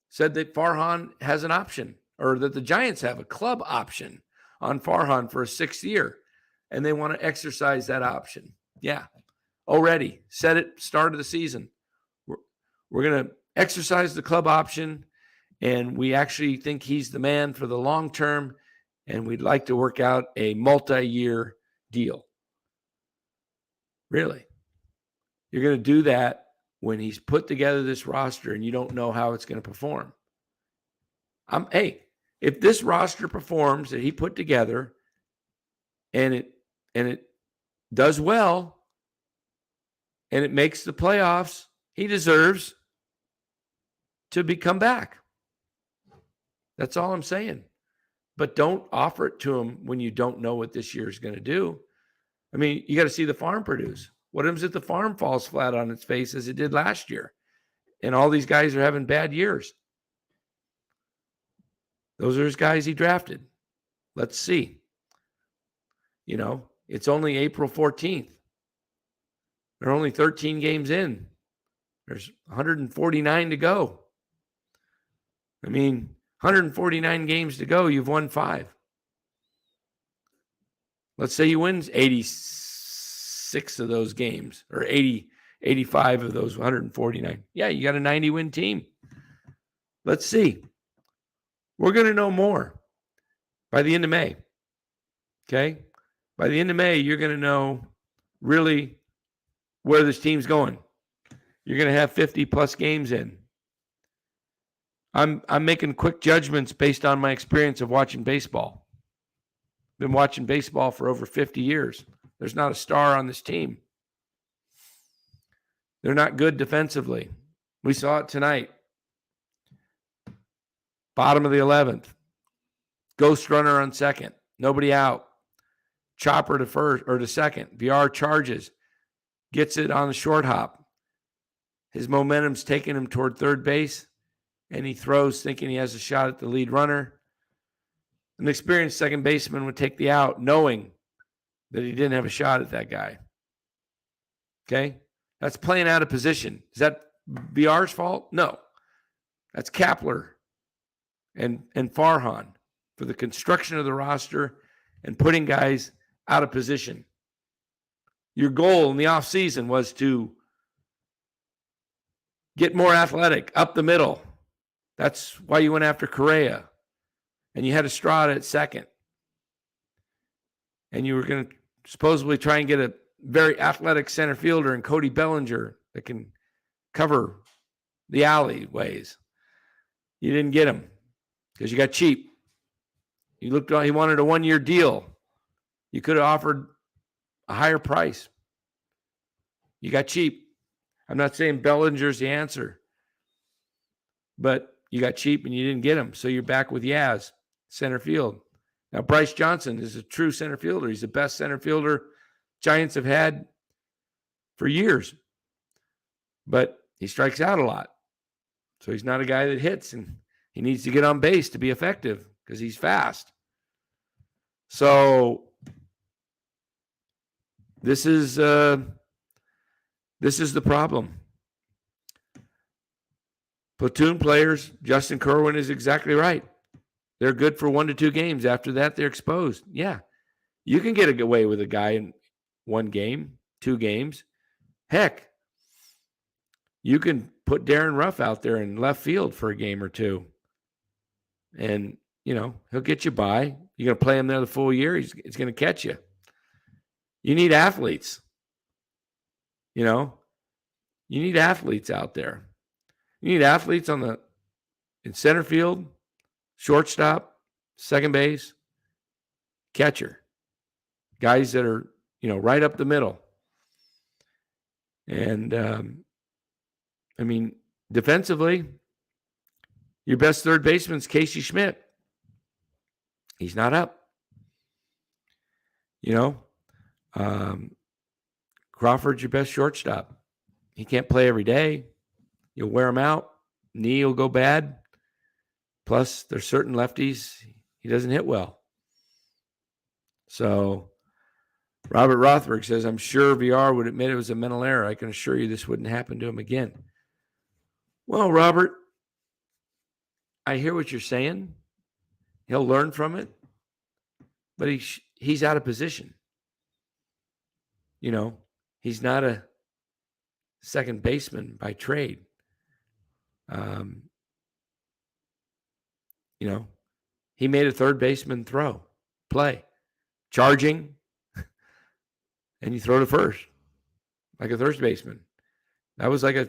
said that Farhan has an option, or that the Giants have a club option on Farhan for a 6th year, and they want to exercise that option. Yeah, already said it, start of the season. We're going to exercise the club option, and we actually think he's the man for the long term, and we'd like to work out a multi-year deal. Really? You're going to do that when he's put together this roster and you don't know how it's going to perform. Hey, if this roster performs that he put together and it does well and it makes the playoffs, he deserves to come back. That's all I'm saying. But don't offer it to him when you don't know what this year is going to do. I mean, you got to see the farm produce. What happens if the farm falls flat on its face as it did last year? And all these guys are having bad years. Those are his guys he drafted. Let's see. It's only April 14th. They're only 13 games in. There's 149 to go. I mean, 149 games to go. You've won 5. Let's say you win 86 of those games, or 85 of those 149. Yeah, you got a 90-win team. Let's see. We're going to know more by the end of May. Okay? By the end of May, you're going to know really where this team's going. You're going to have 50-plus games in. I'm making quick judgments based on my experience of watching baseball. Been watching baseball for over 50 years. There's not a star on this team. They're not good defensively. We saw it tonight. Bottom of the 11th. Ghost runner on second. Nobody out. Chopper to first or to second. VR charges. Gets it on the short hop. His momentum's taking him toward third base, and he throws thinking he has a shot at the lead runner. An experienced second baseman would take the out knowing that he didn't have a shot at that guy. Okay? That's playing out of position. Is that VR's fault? No. That's Kapler and Farhan for the construction of the roster and putting guys out of position. Your goal in the offseason was to get more athletic, up the middle. That's why you went after Correa. And you had Estrada at second. And you were going to supposedly try and get a very athletic center fielder in Cody Bellinger that can cover the alleyways. You didn't get him because you got cheap. He wanted a 1-year deal. You could have offered a higher price. You got cheap. I'm not saying Bellinger's the answer, but you got cheap and you didn't get him. So you're back with Yaz, center field. Now, Bryce Johnson is a true center fielder. He's the best center fielder Giants have had for years. But he strikes out a lot. So he's not a guy that hits, and he needs to get on base to be effective because he's fast. So this is the problem. Platoon players, Justin Kerwin is exactly right. They're good for 1 to 2 games. After that, they're exposed. Yeah. You can get away with a guy in 1 game, 2 games. Heck, you can put Darren Ruff out there in left field for a game or 2. And, he'll get you by. You're going to play him there the full year. He's going to catch you. You need athletes. You need athletes out there. You need athletes in center field, shortstop, second base, catcher. Guys that are, right up the middle. And, defensively, your best third baseman's Casey Schmidt. He's not up. Crawford's your best shortstop. He can't play every day. You'll wear him out. Knee will go bad. Plus, there's certain lefties he doesn't hit well. So, Robert Rothberg says, I'm sure VR would admit it was a mental error. I can assure you this wouldn't happen to him again. Well, Robert, I hear what you're saying. He'll learn from it. But he's out of position. He's not a second baseman by trade. He made a third baseman play, charging, and you throw to first like a third baseman. That was like a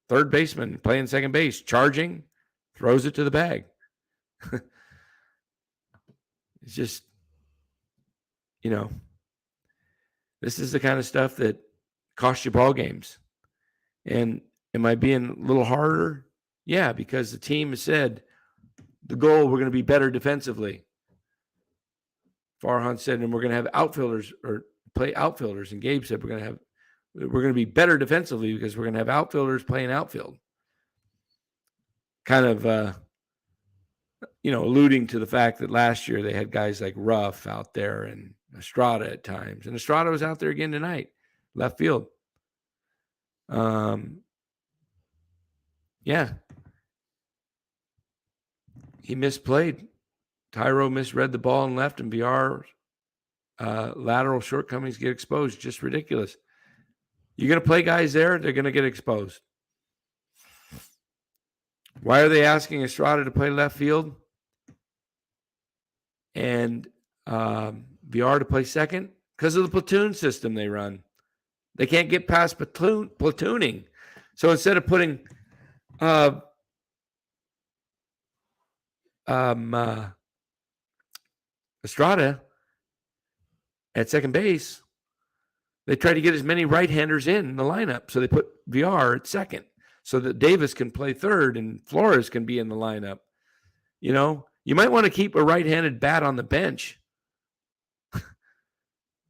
third baseman playing second base, charging, throws it to the bag. It's just, this is the kind of stuff that costs you ball games. And am I being a little harder? Yeah, because the team has said the goal, we're going to be better defensively. Farhan said, and we're going to have outfielders or play outfielders. And Gabe said, we're going to be better defensively because we're going to have outfielders playing outfield. Kind of, alluding to the fact that last year they had guys like Ruff out there and Estrada at times. And Estrada was out there again tonight, left field. Yeah. He misplayed. Tyro misread the ball and left, and VR lateral shortcomings get exposed. Just ridiculous. You're going to play guys there, they're going to get exposed. Why are they asking Estrada to play left field and VR to play second? Because of the platoon system they run. They can't get past platooning. So instead of putting Estrada at second base, they try to get as many right-handers in the lineup. So they put VR at second so that Davis can play third and Flores can be in the lineup. You might want to keep a right-handed bat on the bench.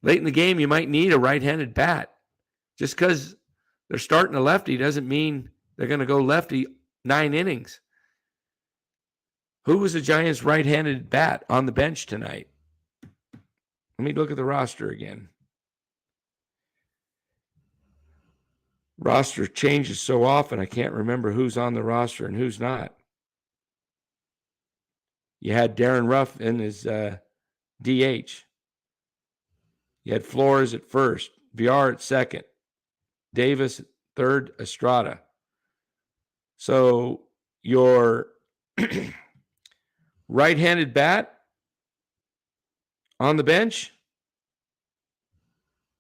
Late in the game, you might need a right-handed bat. Just because they're starting a lefty doesn't mean they're going to go lefty 9 innings. Who was the Giants' right-handed bat on the bench tonight? Let me look at the roster again. Roster changes so often, I can't remember who's on the roster and who's not. You had Darren Ruff in his DH. You had Flores at first, VR at second, Davis at third, Estrada. So your right-handed bat on the bench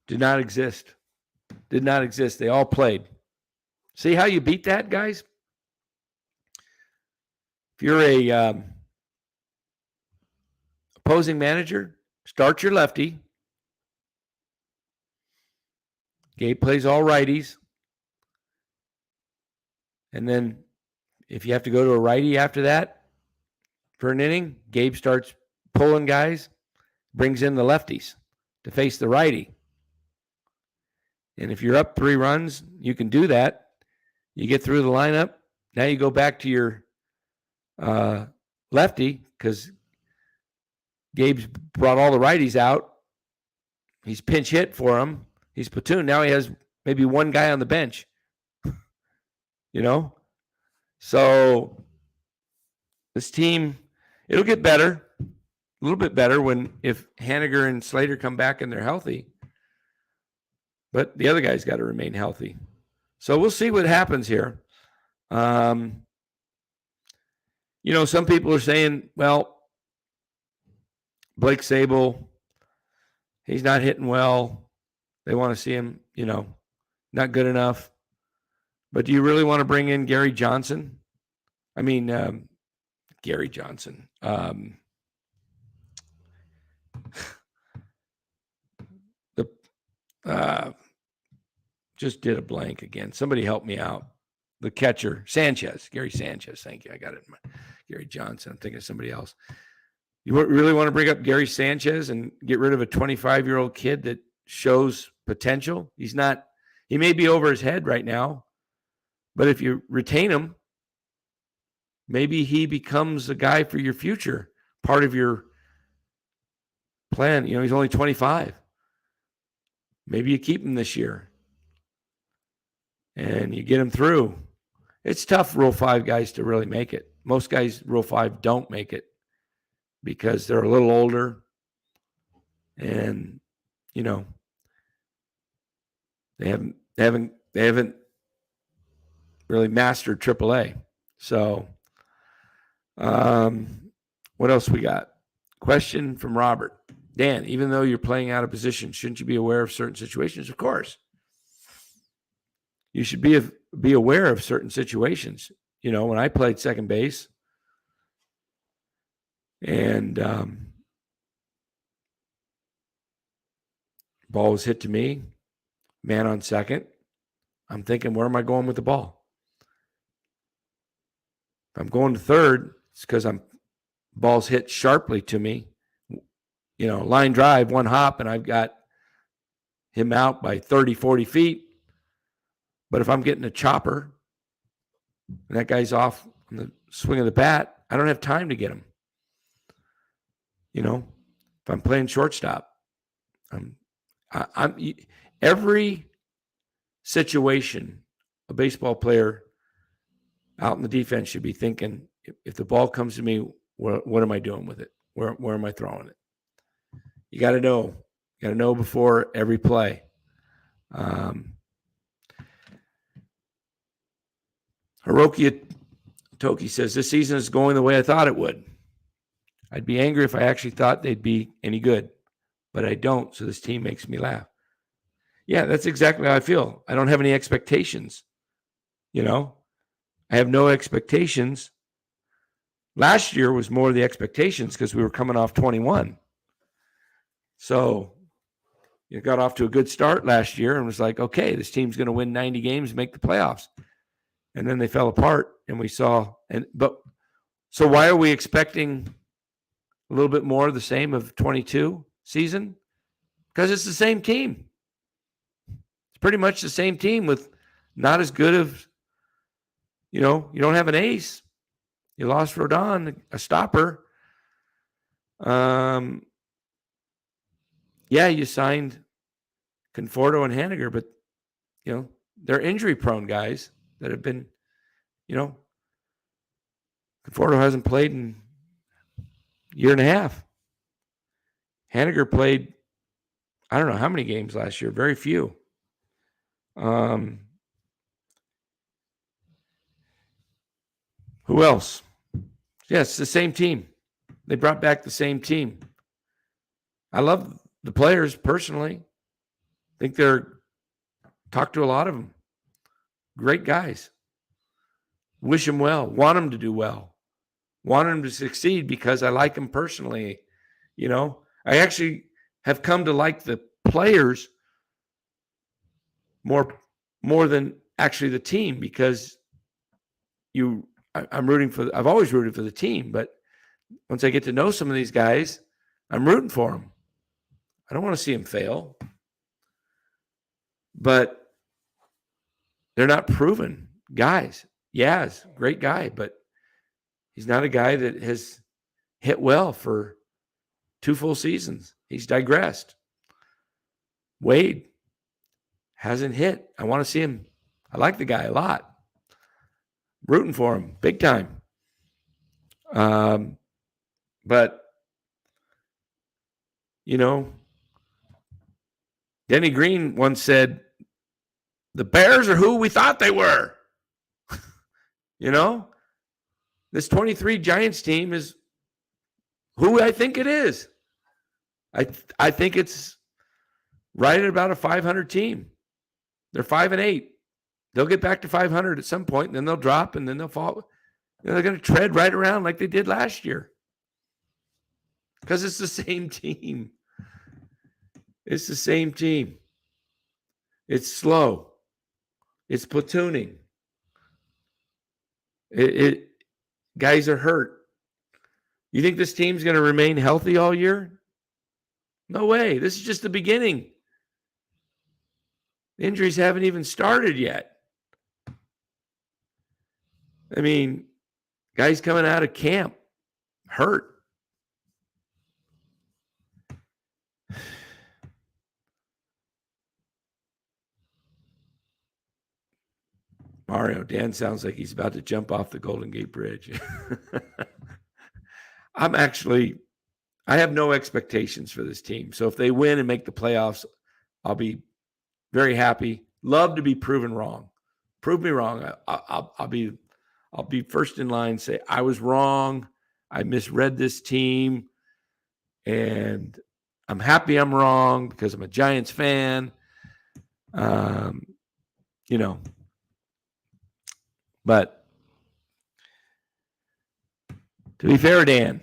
did not exist. Did not exist. They all played. See how you beat that, guys? If you're a opposing manager, start your lefty. Gabe plays all righties. And then if you have to go to a righty after that for an inning, Gabe starts pulling guys, brings in the lefties to face the righty. And if you're up 3 runs, you can do that. You get through the lineup. Now you go back to your lefty because Gabe's brought all the righties out. He's pinch hit for him. He's platoon. Now he has maybe one guy on the bench. So this team, it'll get better, a little bit better if Haniger and Slater come back and they're healthy. But the other guy's got to remain healthy. So we'll see what happens here. Some people are saying, well, Blake Sable, he's not hitting well. They want to see him, not good enough. But do you really want to bring in Gary Johnson? Gary Johnson. Just did a blank again. Somebody help me out. the catcher, Sanchez, Gary Sanchez. Thank you. I got it. Gary Johnson. I'm thinking of somebody else. You really want to bring up Gary Sanchez and get rid of a 25-year-old kid that shows potential? He may be over his head right now, but if you retain him, maybe he becomes a guy for your future, part of your plan. He's only 25. Maybe you keep him this year and you get him through. It's tough, Rule 5 guys, to really make it. Most guys, Rule 5, don't make it because they're a little older and, they haven't really mastered AAA. So, what else we got? Question from Robert. Dan, even though you're playing out of position, shouldn't you be aware of certain situations? Of course. You should be aware of certain situations. When I played second base and ball was hit to me, man on second, I'm thinking, where am I going with the ball? If I'm going to third, it's because ball's hit sharply to me. Line drive, one hop, and I've got him out by 30, 40 feet. But if I'm getting a chopper and that guy's off on the swing of the bat, I don't have time to get him. If I'm playing shortstop, every situation a baseball player out in the defense should be thinking, if the ball comes to me, what am I doing with it? Where am I throwing it? You got to know. You got to know before every play. Hiroki Toki says, this season is going the way I thought it would. I'd be angry if I actually thought they'd be any good, but I don't, so this team makes me laugh. Yeah, that's exactly how I feel. I don't have any expectations. I have no expectations. Last year was more the expectations because we were coming off 21. So you got off to a good start last year and was like, okay, this team's going to win 90 games, make the playoffs. And then they fell apart and we saw, so why are we expecting a little bit more of the same of 22 season? Because it's the same team. It's pretty much the same team with not as good of, you don't have an ace. You lost Rodon, a stopper. Yeah, you signed Conforto and Haniger, but, they're injury-prone guys that have been, Conforto hasn't played in a year and a half. Haniger played, I don't know how many games last year, very few. Who else? Yeah, it's the same team. They brought back the same team. I love the players personally. Think talked to a lot of them. Great guys. Wish them well. Want them to do well. Want them to succeed because I like them personally. I actually have come to like the players more than actually the team because I've always rooted for the team, but once I get to know some of these guys, I'm rooting for them. I don't want to see them fail, but they're not proven guys. Yaz, great guy, but he's not a guy that has hit well for 2 full seasons. He's digressed. Wade hasn't hit. I want to see him. I like the guy a lot. Rooting for him big time. But, Denny Green once said, the Bears are who we thought they were. This 23 Giants team is who I think it is. I think it's right at about a 500 team. They're 5-8. They'll get back to 500 at some point, and then they'll drop, and then they'll fall. They're going to tread right around like they did last year because it's the same team. It's the same team. It's slow. It's platooning. Guys are hurt. You think this team's going to remain healthy all year? No way. This is just the beginning. The injuries haven't even started yet. I mean, guys coming out of camp hurt. Mario, Dan sounds like he's about to jump off the Golden Gate Bridge. I have no expectations for this team. So if they win and make the playoffs, I'll be very happy. Love to be proven wrong. Prove me wrong. I'll be first in line. Say I was wrong. I misread this team, and I'm happy I'm wrong because I'm a Giants fan. But to be fair, Dan,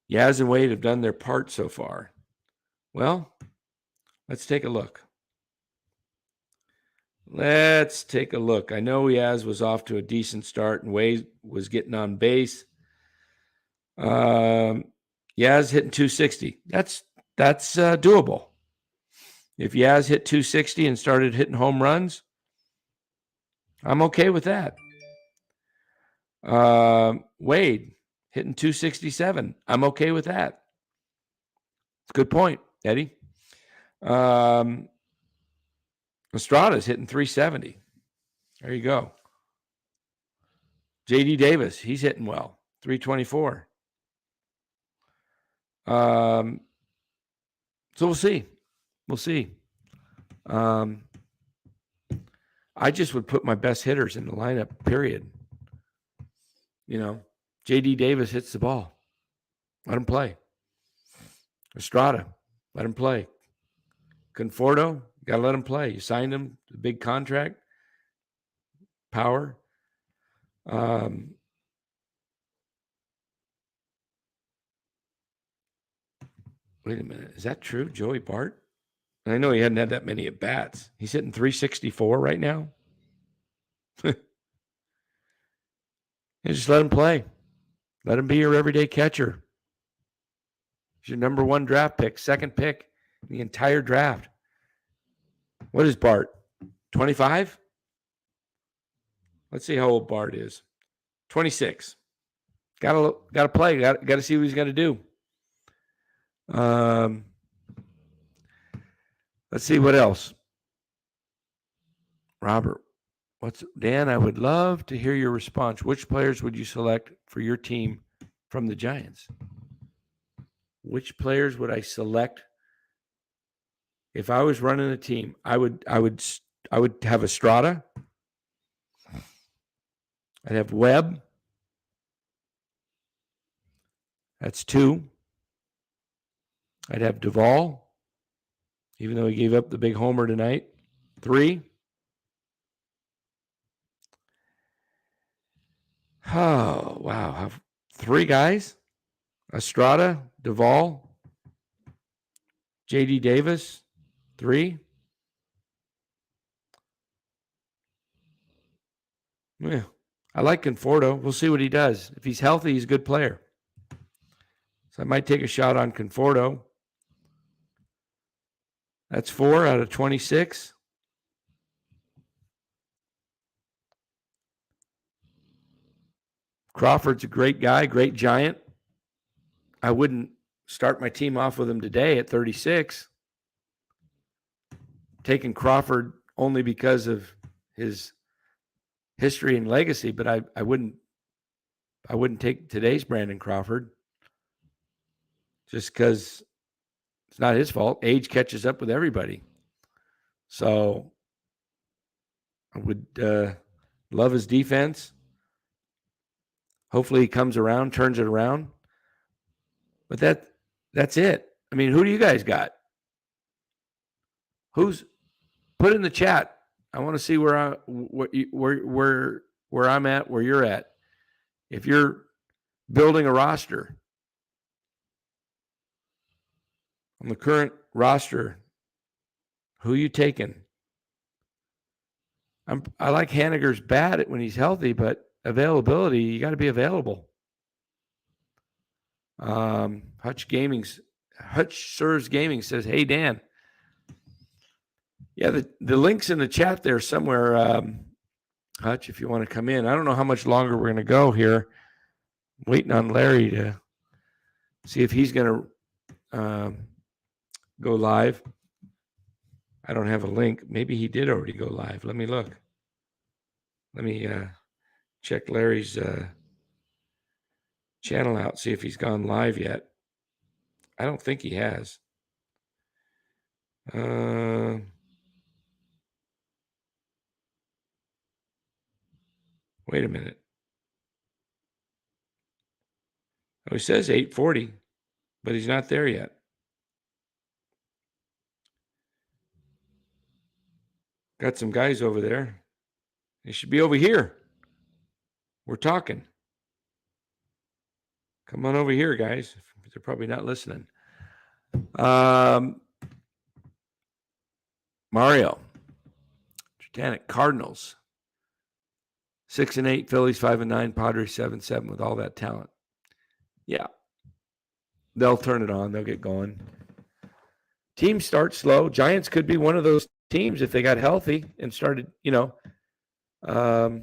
Yaz and Wade have done their part so far. Well, let's take a look. I know Yaz was off to a decent start and Wade was getting on base. Yaz hitting 260. That's doable. If Yaz hit 260 and started hitting home runs, I'm okay with that. Wade hitting 267. I'm okay with that. Good point, Eddie. Estrada's hitting 370. There you go. JD Davis, he's hitting well. 324. So we'll see. I just would put my best hitters in the lineup, period. JD Davis hits the ball. Let him play. Estrada, let him play. Conforto, got to let him play. You signed him, the big contract. Power. Wait a minute. Is that true? Joey Bart? I know he hadn't had that many at-bats. He's hitting 364 right now. Just let him play. Let him be your everyday catcher. He's your number one draft pick, second pick in the entire draft. What is Bart? 25? Let's see how old Bart is. 26. Gotta play. Gotta see what he's got to do. Let's see what else. Robert, Dan? I would love to hear your response. Which players would you select for your team from the Giants? Which players would I select if I was running a team? I would have Estrada. I'd have Webb. That's 2. I'd have Duvall, even though he gave up the big homer tonight. 3. Oh, wow. Have 3 guys? Estrada, Duvall, JD Davis, 3. Yeah. I like Conforto. We'll see what he does. If he's healthy, he's a good player. So I might take a shot on Conforto. That's 4 out of 26. Crawford's a great guy, great Giant. I wouldn't start my team off with him today at 36. Taking Crawford only because of his history and legacy, but I wouldn't take today's Brandon Crawford just because it's not his fault. Age catches up with everybody. So I would love his defense. Hopefully he comes around, turns it around. But that's it. I mean, who do you guys got? Put in the chat. I want to see where I'm at, where you're at. If you're building a roster on the current roster, who you taking? I like Haniger's bat when he's healthy, but availability, you got to be available. Hutch Serves Gaming says, "Hey Dan, yeah, the link's in the chat there somewhere. Hutch, if you want to come in, I don't know how much longer we're going to go here. I'm waiting on Larry to see if he's going to go live. I don't have a link. Maybe he did already go live. Let me look. Let me check Larry's channel out, see if he's gone live yet. I don't think he has. Wait a minute. Oh, he says 8:40, but he's not there yet. Got some guys over there. They should be over here. We're talking. Come on over here, guys. They're probably not listening. Mario. Titanic Cardinals. 6-8, Phillies 5-9, Padres 7-7 with all that talent. Yeah. They'll turn it on. They'll get going. Teams start slow. Giants could be one of those teams if they got healthy and started, Hirokio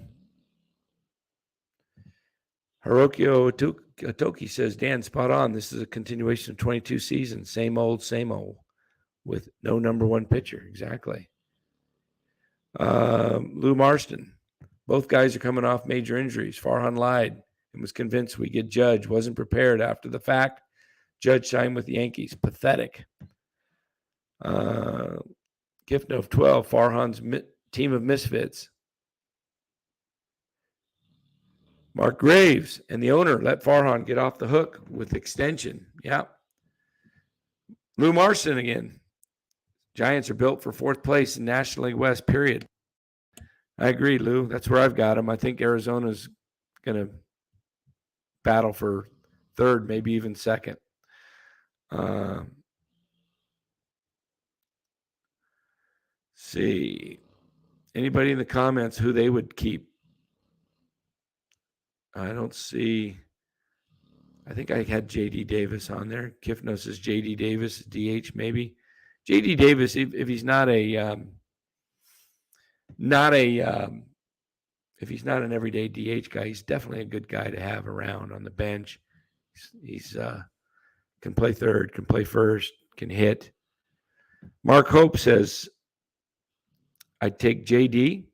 Atoki says, Dan, spot on. This is a continuation of 22 seasons. Same old with no number one pitcher. Exactly. Lou Marston. Both guys are coming off major injuries. Farhan lied and was convinced we get Judge. Wasn't prepared after the fact. Judge signed with the Yankees. Pathetic. Gift of 12. Farhan's team of misfits. Mark Graves and the owner let Farhan get off the hook with extension. Yeah. Lou Marston again. Giants are built for fourth place in National League West, period. I agree, Lou. That's where I've got them. I think Arizona's going to battle for third, maybe even second. See. Anybody in the comments who they would keep? I don't see. I think I had J.D. Davis on there. Kifno says J.D. Davis, DH maybe. J.D. Davis, if he's not if he's not an everyday DH guy, he's definitely a good guy to have around on the bench. He's can play third, can play first, can hit. Mark Hope says, I'd take J.D.,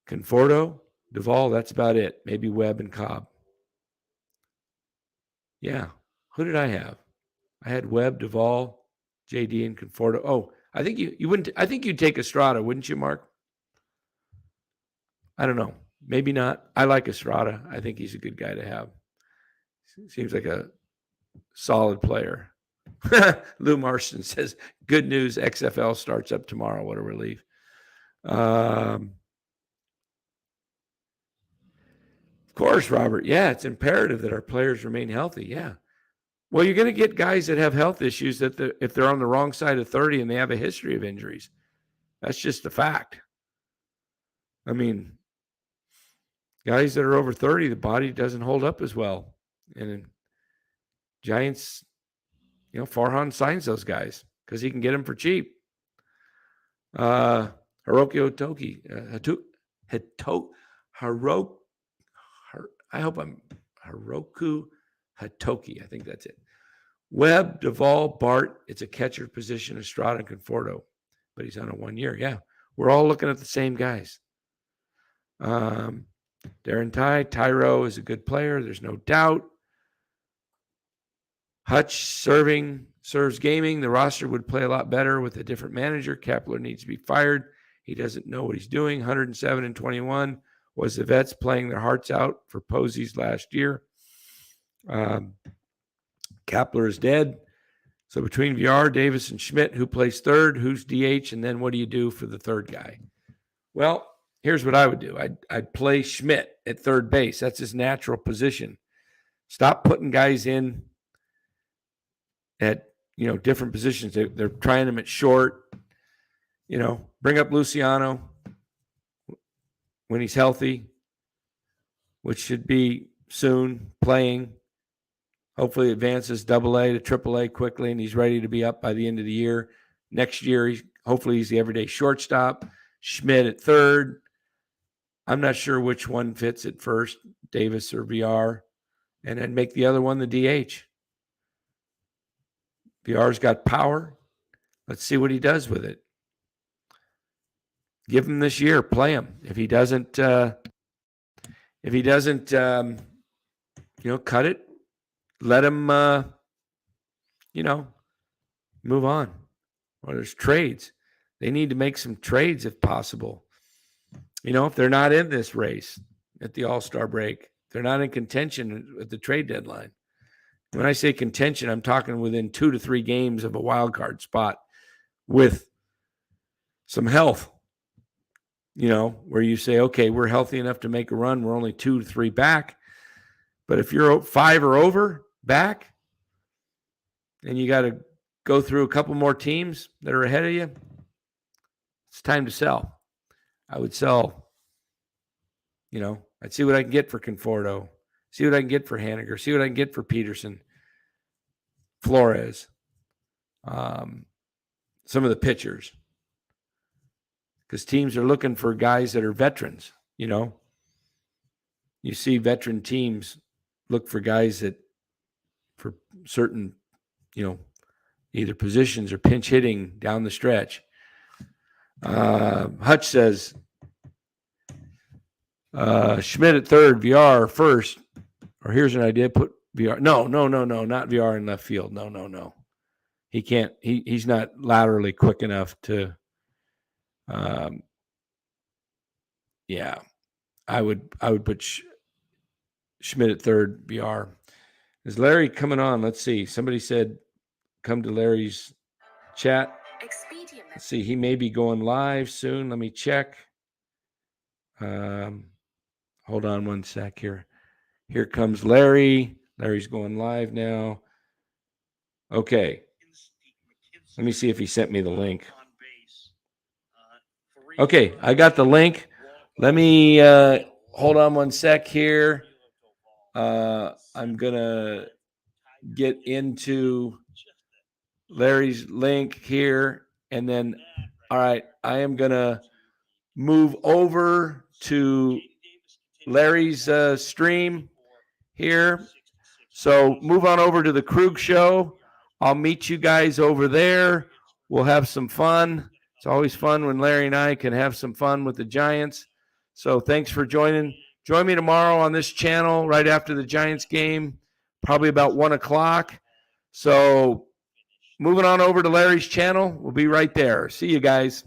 Conforto, Duvall, that's about it. Maybe Webb and Cobb. Yeah. Who did I have? I had Webb, Duvall, JD, and Conforto. Oh, I think you wouldn't. I think you'd take Estrada, wouldn't you, Mark? I don't know. Maybe not. I like Estrada. I think he's a good guy to have. Seems like a solid player. Lou Marston says, good news, XFL starts up tomorrow. What a relief. Of course, Robert. Yeah, it's imperative that our players remain healthy. Yeah. Well, you're going to get guys that have health issues if they're on the wrong side of 30 and they have a history of injuries. That's just a fact. I mean, guys that are over 30, the body doesn't hold up as well. And Giants, Farhan signs those guys because he can get them for cheap. Hirokio Toki, Hiroku Hatoki. I think that's it. Webb, Duvall, Bart. It's a catcher position, Estrada and Conforto. But he's on a 1 year. Yeah. We're all looking at the same guys. Darren Tyro is a good player. There's no doubt. Hutch serves gaming. The roster would play a lot better with a different manager. Kepler needs to be fired. He doesn't know what he's doing. 107-21 was the vets playing their hearts out for Posies last year. Kepler is dead. So between VR, Davis, and Schmidt, who plays third, who's DH, and then what do you do for the third guy? Well, here's what I would do. I'd play Schmidt at third base. That's his natural position. Stop putting guys in at different positions. They're trying him at short. Bring up Luciano when he's healthy. which should be soon playing. Hopefully advances AA to AAA quickly, and he's ready to be up by the end of the year. Next year, hopefully he's the everyday shortstop. Schmidt at third. I'm not sure which one fits at first, Davis or VR, and then make the other one the DH. VR's got power. Let's see what he does with it. Give him this year, play him. If he doesn't, cut it. Let him, move on. Or there's trades. They need to make some trades if possible. If they're not in this race at the All-Star break, they're not in contention at the trade deadline. When I say contention, I'm talking within 2 to 3 games of a wild card spot with some health, where you say, okay, we're healthy enough to make a run. We're only 2 to 3 back. But if you're 5 or over back and you got to go through a couple more teams that are ahead of you, it's time to sell. I would sell, I'd see what I can get for Conforto, see what I can get for Haniger, see what I can get for Peterson, Flores, some of the pitchers. Because teams are looking for guys that are veterans, You see veteran teams look for guys that for certain, either positions or pinch hitting down the stretch. Hutch says, Schmidt at third, VR first. Or here's an idea, put VR. No, not VR in left field. No. He can't. He's not laterally quick enough to. I would put Schmidt at third, VR. Is Larry coming on? Let's see. Somebody said, come to Larry's chat. Let's see. He may be going live soon. Let me check. Hold on one sec here. Here comes Larry. Larry's going live now. Okay. Let me see if he sent me the link. Okay, I got the link. Let me hold on one sec here. I'm going to get into Larry's link here. And then, all right, I am going to move over to Larry's stream here. So move on over to the Krug Show. I'll meet you guys over there. We'll have some fun. It's always fun when Larry and I can have some fun with the Giants. So thanks for joining. Join me tomorrow on this channel right after the Giants game, probably about 1 o'clock. So moving on over to Larry's channel. We'll be right there. See you guys.